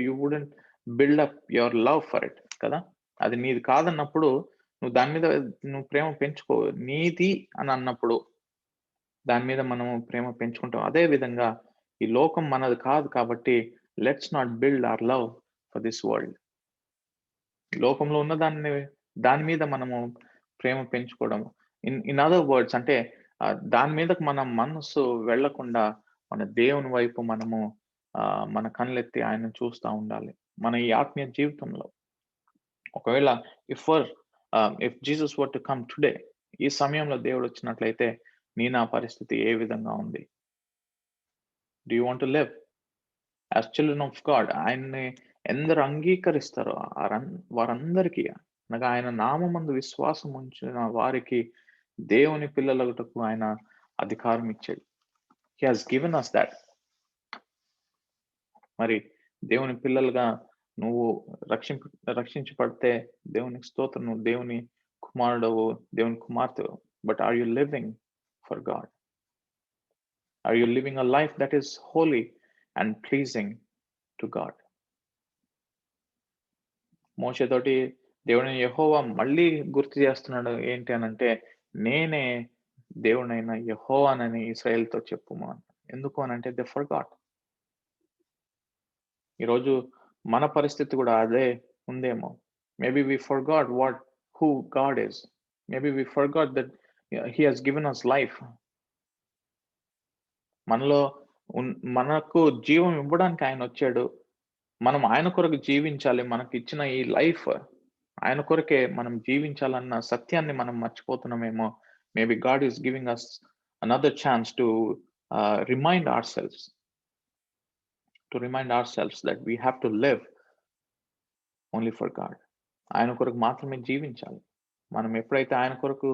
You wouldn't build up your love for it కదా. అది నీది కాదన్నప్పుడు నువ్వు దాని మీద నువ్వు ప్రేమ పెంచుకో. నీది అని అన్నప్పుడు దాని మీద మనము ప్రేమ పెంచుకుంటాం. అదే విధంగా ఈ లోకం మనది కాదు కాబట్టి let's not build our love for this world. లోకంలో ఉన్న దాని మీద మనము ప్రేమ పెంచుకోవడం. ఇన్ అదర్ వర్డ్స్, అంటే దాని మీదకు మన మనసు వెళ్లకుండా మన దేవుని వైపు మనము మన కళ్ళెత్తి ఆయన చూస్తూ ఉండాలి. మన ఈ ఆత్మీయ జీవితంలో ఒకవేళ if Jesus were to come today, ఈ సమయంలో దేవుడు వచ్చినట్లయితే నా పరిస్థితి ఏ విధంగా ఉంది? Do you want to live as children of God? ఆయన్ని ఎందరు అంగీకరిస్తారో వారందరికీ, అనగా ఆయన నామమందు విశ్వాసం ఉంచిన వారికి దేవుని పిల్లలగుటకు ఆయన అధికారం ఇచ్చాడు. He has given us that. మరి దేవుని పిల్లలుగా నువ్వు రక్షించబడితే దేవునికి స్తోత్రం, నువ్వు దేవుని కుమారుడవు, దేవుని కుమార్తెవు. But are you living for God? Are you living a life that is holy and pleasing to God? మోషేతోటి దేవుని యెహోవా మళ్ళీ గుర్తు చేస్తున్నాడు ఏంటి అనంటే, నేనే దేవునైన యెహోవానని ఇశ్రాయేలుతో చెప్పుము. ఎందుకు అనంటే దే ఫర్గాట్. ఈరోజు మన పరిస్థితి కూడా అదే ఉందేమో. Maybe we forgot who God is. Maybe we forgot that he has given us life. మనకు జీవం ఇవ్వడానికి ఆయన వచ్చాడు. మనం ఆయన కొరకు జీవించాలి. మనకి ఇచ్చిన ఈ లైఫ్ ఆయన కొరకే మనం జీవించాలన్న సత్యాన్ని మనం మర్చిపోతున్నామేమో. Maybe God is giving us another chance to remind ourselves that we have to live only for God. ఆయన కొరకు మాత్రమే జీవించాలి. మనం ఎప్పుడైతే ఆయన కొరకు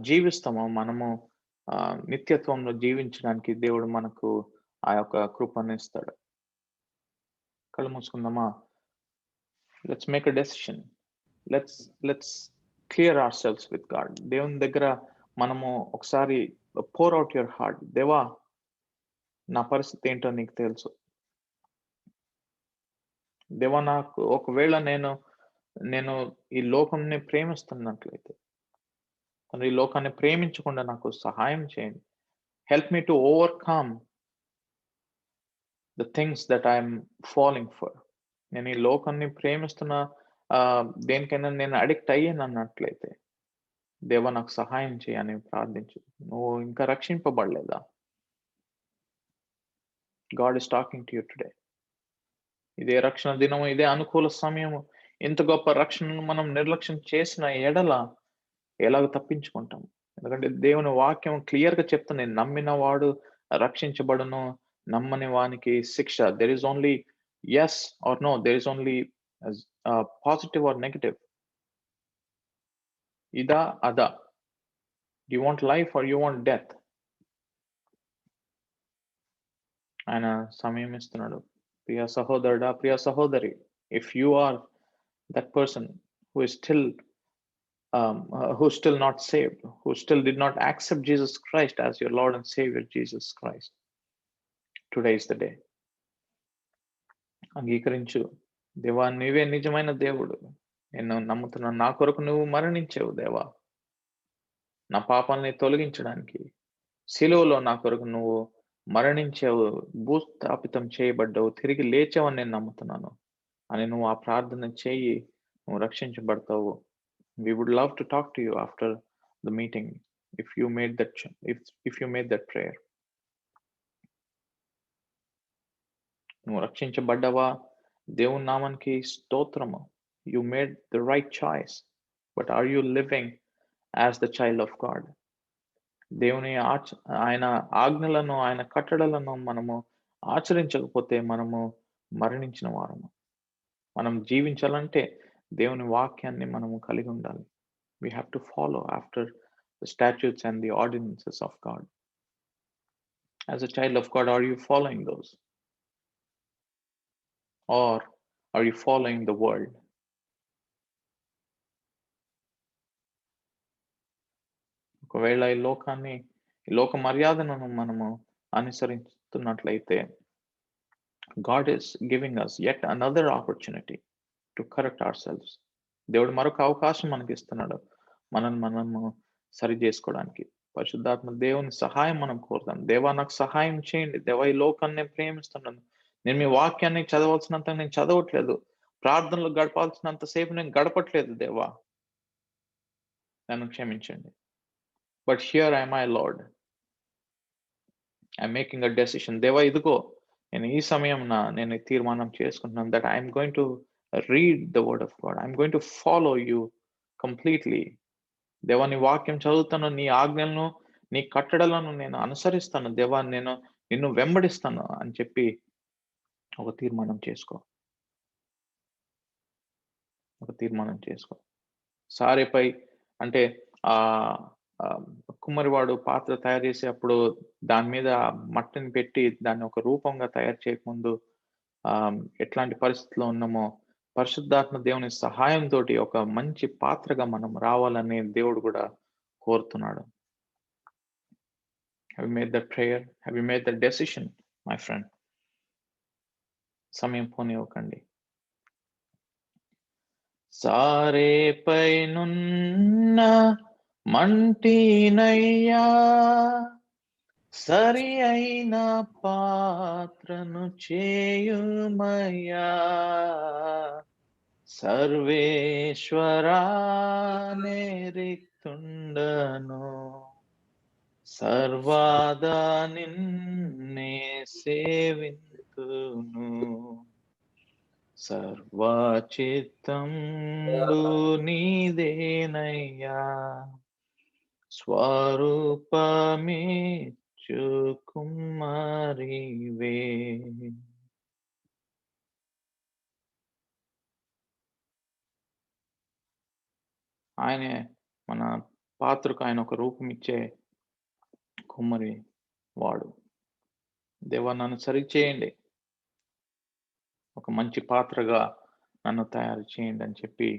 జీవిస్తామో మనము నిత్యత్వంలో జీవించడానికి దేవుడు మనకు ఆ యొక్క కృపను ఇస్తాడు. కళ్ళు మూసుకుందామా? Let's make a decision. Let's clear ourselves with God. దేవుని దగ్గర మనము ఒకసారి pour out your heart. దేవా, నా పరిస్థితి ఏంటో నీకు తెలుసు. దేవా, నాకు ఒకవేళ నేను ఈ లోకంని ప్రేమిస్తున్నట్లయితే, ఈ లోకాన్ని ప్రేమించకుండా నాకు సహాయం చేయండి. Help me to overcome the things that I'm following for. నేను ఈ లోకాన్ని ప్రేమిస్తున్న దేనికైనా నేను అడిక్ట్ అయ్యాను అన్నట్లయితే, దేవా నాకు సహాయం చేయని ప్రార్థించు. నువ్వు ఇంకా రక్షింపబడలేదా? God is talking to you today. ఇదే రక్షణ దినము, ఇదే అనుకూల సమయము. ఇంత గొప్ప రక్షణను మనం నిర్లక్ష్యం చేసిన ఎడల ఎలాగ తప్పించుకుంటాం? ఎందుకంటే దేవుని వాక్యం క్లియర్గా చెప్తుంది, నమ్మిన వాడు రక్షించబడును, నమ్మని వానికి శిక్ష. There is only yes or no, there is only positive or negative. ఇదా అదా? You want life or you want death? ఆయన సమయం ఇస్తున్నాడు. ప్రియ సహోదరుడా, ప్రియ సహోదరి, if you are that person who is still not saved, who still did not accept Jesus Christ as your Lord and Savior, Jesus Christ, today is the day. అంగీకరించు. దేవా, నీవే నిజమైన దేవుడు, నేను నమ్ముతున్నాను. నా కొరకు నువ్వు మరణించావు దేవా, నా పాపాలని తొలగించడానికి. శిలువలో నా కొరకు నువ్వు మరణించావు, భూస్థాపితం చేయబడ్డావు, తిరిగి లేచావని నేను నమ్ముతున్నాను అని నువ్వు ఆ ప్రార్థన చేయి, నువ్వు రక్షించబడతావు. We would love to talk to you after the meeting if you made that prayer. నువ్వు రక్షించబడ్డావా? దేవుని నామానికి స్తోత్రము. You made the right choice, but are you living as the child of God? దేవుని ఆయన ఆజ్ఞలను, ఆయన కట్టడలను మనము ఆచరించకపోతే మనము మరణించిన వారము. మనం జీవించాలంటే దేవుని వాక్యాన్ని మనము కలిగి ఉండాలి. We have to follow after the statutes and the ordinances of God. As a child of God, are you following those? Or are you following the world? ఒకవేళ ఈ లోక మర్యాదలను మనము అనుసరిస్తున్నట్లయితే, God is giving us yet another opportunity to correct ourselves. దేవుడు మరొక అవకాశం మనకి ఇస్తున్నాడు, మనము సరి చేసుకోవడానికి. పరిశుద్ధాత్మ దేవుని సహాయం మనం కోరుతాం. దేవా, నాకు సహాయం చేయండి. దేవా, ఈ లోకాన్ని నేను ప్రేమిస్తున్నాను. నేను మీ వాక్యాన్ని చదవాల్సినంత నేను చదవట్లేదు, ప్రార్థనలు గడపాల్సినంత సేపు నేను గడపట్లేదు. దేవా, నన్ను క్షమించండి. But here I my lord, I'm making a decision. దేవా, ఇదిగో నేను ఈ సమయం నేను తీర్మానం చేసుకుంటున్నాను that I'm going to read the word of God. I'm going to follow you completely. దేవా, నీ వాక్యం చదువుతాను, నీ ఆజ్ఞలను, నీ కట్టడలను నేను అనుసరిస్తాను. దేవా, నేను నిన్ను వెంబడిస్తాను అని చెప్పి ఒక తీర్మానం చేసుకో. సారేపై అంటే కుమ్మరివాడు పాత్ర తయారు చేసేటప్పుడు దాని మీద మట్టిని పెట్టి దాన్ని ఒక రూపంగా తయారు చేయకముందు ఎట్లాంటి పరిస్థితిలో ఉన్నామో, పరిశుద్ధాత్మ దేవుని సహాయంతో ఒక మంచి పాత్రగా మనం రావాలని దేవుడు కూడా కోరుతున్నాడు. Have you made that prayer? Have you made that decision, my friend? సమయం పోనివ్వకండి. సారేపై నున్న మంటినయ్యా, సరి అయిన పాత్రను చేయుమయ్యా. సర్వేశ్వరానే రిక్తుండను, సర్వాదా నిన్నే సేవింతును. సర్వచిత్తంబు నీదేనయ్యా, స్వరూపమిచ్చు కుమారివే. ఆయనే మన పాత్రకు ఆయన ఒక రూపం ఇచ్చే కుమ్మరి వాడు. దేవా, నన్ను సరి చేయండి, ఒక మంచి పాత్రగా నన్ను తయారు చేయండి అని చెప్పి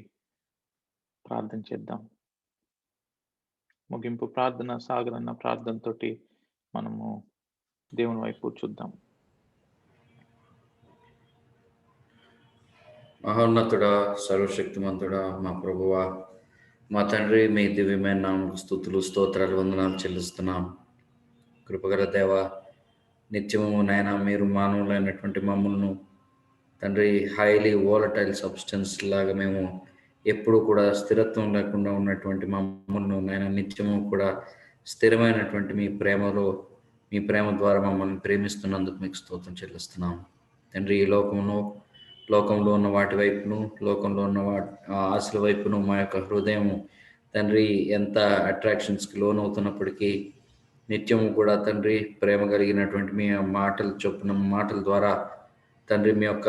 ప్రార్థన చేద్దాం. ముగింపు ప్రార్థన సాగరన్న ప్రార్థనతోటి మనము దేవుని వైపు చూద్దాం. మహోన్నతుడా, సర్వశక్తిమంతుడా, మా ప్రభువా, మా తండ్రి, మీ దివ్యమైన నామముకు స్తుతులు, స్తోత్రాలు, వందనాలు చెల్లిస్తున్నాం. కృపగల దేవ, నిత్యము నాయన మీరు మానవులైనటువంటి మమ్మల్ని తండ్రి హైలీ వోలటైల్ సబ్స్టెన్స్ లాగా మేము ఎప్పుడు కూడా స్థిరత్వం లేకుండా ఉన్నటువంటి మమ్మల్ని నాయన నిత్యము కూడా స్థిరమైనటువంటి మీ ప్రేమలో, మీ ప్రేమ ద్వారా మమ్మల్ని ప్రేమిస్తున్నందుకు మీకు స్తోత్రం చెల్లిస్తున్నాం. తండ్రి, ఈ లోకంలో ఉన్న వాటి వైపును, లోకంలో ఉన్న ఆశల వైపును మా యొక్క హృదయం తండ్రి ఎంత అట్రాక్షన్స్కి లోనవుతున్నప్పటికీ నిత్యము కూడా తండ్రి ప్రేమ కలిగినటువంటి మీ మాటలు చొప్పున మాటల ద్వారా తండ్రి మీ యొక్క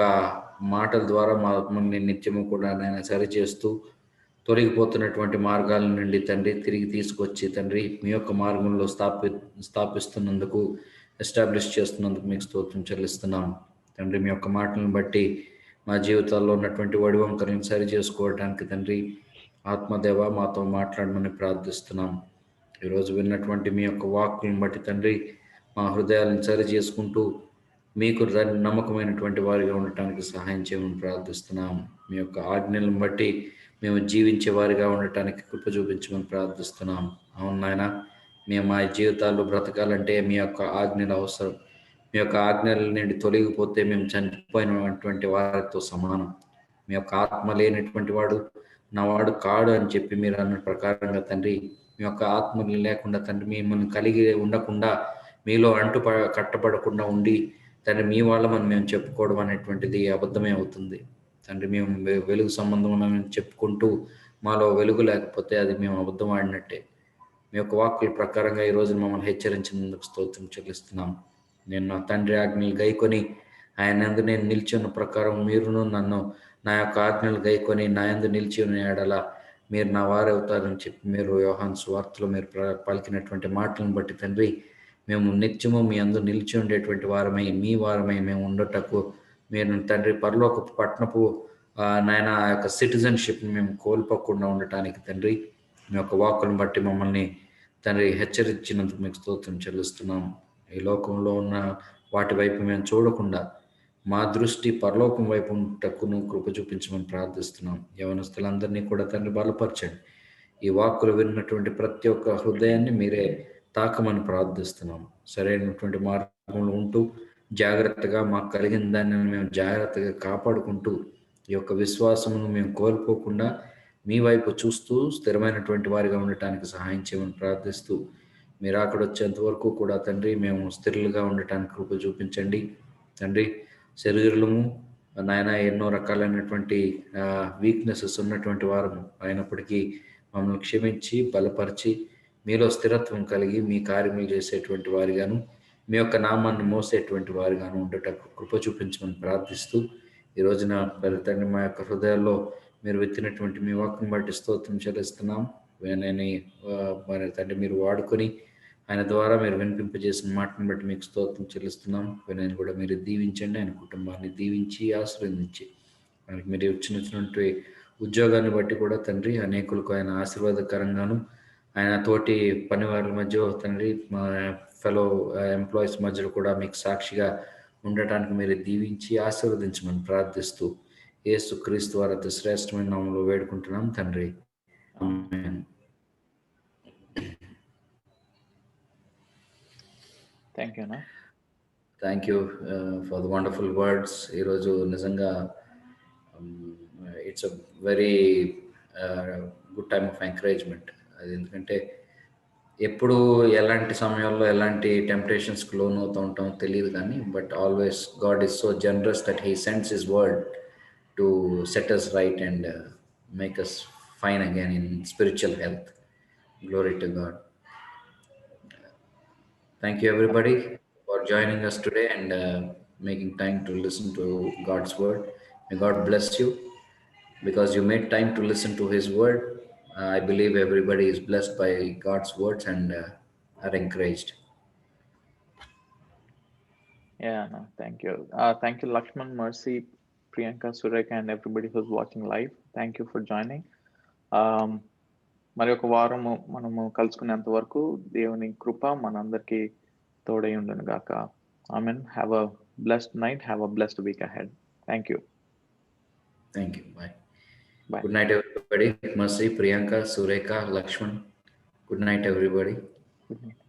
మాటల ద్వారా మమ్మల్ని నిత్యము కూడా నేను సరిచేస్తూ తొలగిపోతున్నటువంటి మార్గాల నుండి తండ్రి తిరిగి తీసుకొచ్చి తండ్రి మీ యొక్క మార్గంలో స్థాపిస్తున్నందుకు, ఎస్టాబ్లిష్ చేస్తున్నందుకు మీకు స్తోత్రం చెల్లిస్తున్నాం. తండ్రి, మీ యొక్క మాటలను బట్టి మా జీవితాల్లో ఉన్నటువంటి వడివంకరలను సరి చేసుకోవడానికి తండ్రి ఆత్మదేవ మాతో మాట్లాడమని ప్రార్థిస్తున్నాం. ఈరోజు విన్నటువంటి మీ యొక్క వాక్కులను బట్టి తండ్రి మా హృదయాలను సరి చేసుకుంటూ మీకు నమ్మకమైనటువంటి వారిగా ఉండటానికి సహాయం చేయమని ప్రార్థిస్తున్నాం. మీ యొక్క ఆజ్ఞలను బట్టి మేము జీవించే వారిగా ఉండటానికి కృప చూపించమని ప్రార్థిస్తున్నాం. అవును నాయన, మేము మా జీవితాల్లో బ్రతకాలంటే మీ యొక్క ఆజ్ఞలు అవసరం. మీ యొక్క ఆజ్ఞల నుండి తొలగిపోతే మేము చనిపోయినటువంటి వారితో సమానం. మీ యొక్క ఆత్మ లేనటువంటి వాడు నా వాడు కాడు అని చెప్పి మీరు అన్న ప్రకారంగా తండ్రి, మీ యొక్క ఆత్మలు లేకుండా తండ్రి మిమ్మల్ని కలిగి ఉండకుండా, మీలో కట్టబడకుండా ఉండి తండ్రి మీ వాళ్ళమని మేము చెప్పుకోవడం అనేటువంటిది అబద్ధమే అవుతుంది. తండ్రి, మేము వెలుగు సంబంధం చెప్పుకుంటూ మాలో వెలుగు లేకపోతే అది మేము అబద్ధం ఆడినట్టే. మీ యొక్క వాక్కుల ప్రకారంగా ఈరోజు మమ్మల్ని హెచ్చరించినందుకు స్తోత్రం చెల్లిస్తున్నాం. నేను నా తండ్రి ఆజ్ఞలు గైకొని ఆయన యందు నేను నిలిచి ఉన్న ప్రకారం మీరును నన్ను నా యొక్క ఆజ్ఞలు గైకొని నా యందు నిలిచి ఉన్న ఎడల మీరు నా వారు అవుతారని చెప్పి మీరు యోహాను సువార్తలో మీరు పలికినటువంటి మాటలను బట్టి తండ్రి మేము నిత్యము మీ అందు నిలిచి ఉండేటువంటి వారమై, మీ వారమై మేము ఉండటకు మీరు తండ్రి పరలోకపు పట్టణపు నాయన ఆ యొక్క సిటిజన్షిప్ని మేము కోల్పోకుండా ఉండటానికి తండ్రి మీ యొక్క వాక్కులను బట్టి మమ్మల్ని తండ్రి హెచ్చరించినందుకు మీకు స్తోత్రం చెల్లిస్తున్నాం. ఈ లోకంలో ఉన్న వాటి వైపు మేము చూడకుండా మా దృష్టి పరలోకం వైపు ఉంటకును కృప చూపించమని ప్రార్థిస్తున్నాం. యవనస్తులందరినీ కూడా తండ్రి బలపరచండి. ఈ వాక్కులు విన్నటువంటి ప్రతి ఒక్క హృదయాన్ని మీరే తాకమని ప్రార్థిస్తున్నాం. సరైనటువంటి మార్గంలో ఉంటూ జాగ్రత్తగా మాకు కలిగిన దాన్ని మేము జాగ్రత్తగా కాపాడుకుంటూ ఈ యొక్క విశ్వాసమును మేము కోల్పోకుండా మీ వైపు చూస్తూ స్థిరమైనటువంటి వారిగా ఉండటానికి సహాయం చేయమని ప్రార్థిస్తూ మీరు అక్కడ వచ్చేంత వరకు కూడా తండ్రి మేము స్థిరులుగా ఉండటానికి కృప చూపించండి. తండ్రి, శరీరము నాయన ఎన్నో రకాలైనటువంటి వీక్నెసెస్ ఉన్నటువంటి వారము అయినప్పటికీ మమ్మల్ని క్షమించి బలపరిచి మీలో స్థిరత్వం కలిగి మీ కార్యములు చేసేటువంటి వారిగాను మీ యొక్క నామాన్ని మోసేటువంటి వారిగాను ఉండటకు కృప చూపించమని ప్రార్థిస్తూ ఈ రోజున తండ్రి మా యొక్క హృదయాల్లో మీరు విత్తినటువంటి మీ వాక్కుని బట్టి స్తోత్రం చెల్లిస్తున్నాం. మరి తండ్రి మీరు వాడుకొని ఆయన ద్వారా మీరు వినిపింపజేసిన మాటను బట్టి మీకు స్తోత్రం చెల్లిస్తున్నాం. వినయని కూడా మీరు దీవించండి, ఆయన కుటుంబాన్ని దీవించి ఆశీర్వదించి ఆయనకి మీరు ఇచ్చినటువంటి ఉద్యోగాన్ని బట్టి కూడా తండ్రి అనేకులకు ఆయన ఆశీర్వాదకరంగాను ఆయన తోటి పనివారి మధ్య తండ్రి మా ఫెలో ఎంప్లాయీస్ మధ్యలో కూడా మీకు సాక్షిగా ఉండటానికి మీరు దీవించి ఆశీర్వదించమని ప్రార్థిస్తూ యేసు క్రీస్తు వారి అతి శ్రేష్టమైన నామములో వేడుకుంటున్నాం తండ్రి. ఆమేన్. Thank you for the wonderful words. ఈరోజు నిజంగా it's a very good time of encouragement. అది ఎందుకంటే ఎప్పుడు ఎలాంటి సమయంలో ఎలాంటి టెంప్టేషన్స్కి లోన్ అవుతూ ఉంటామో తెలియదు, కానీ but always God is so generous that he sends his word to set us right and make us fine again in spiritual health. Glory to God. Thank you everybody for joining us today and making time to listen to God's word. May God bless you because you made time to listen to his word. I believe everybody is blessed by God's words and are encouraged. Yeah, no, thank you. Thank you, Lakshman, Mercy, Priyanka, Sureka, and everybody who's watching live. Thank you for joining. మరి ఒక వారము మనము కలుసుకునేంత వరకు దేవుని కృప మనందరికీ తోడై ఉండను గాక. Amen. Have a blessed night. Have a blessed week ahead. Thank you. Thank you. Bye. Bye. Good night, everybody. Mercy, Priyanka, Sureka, Lakshman. Good night, everybody. Good night.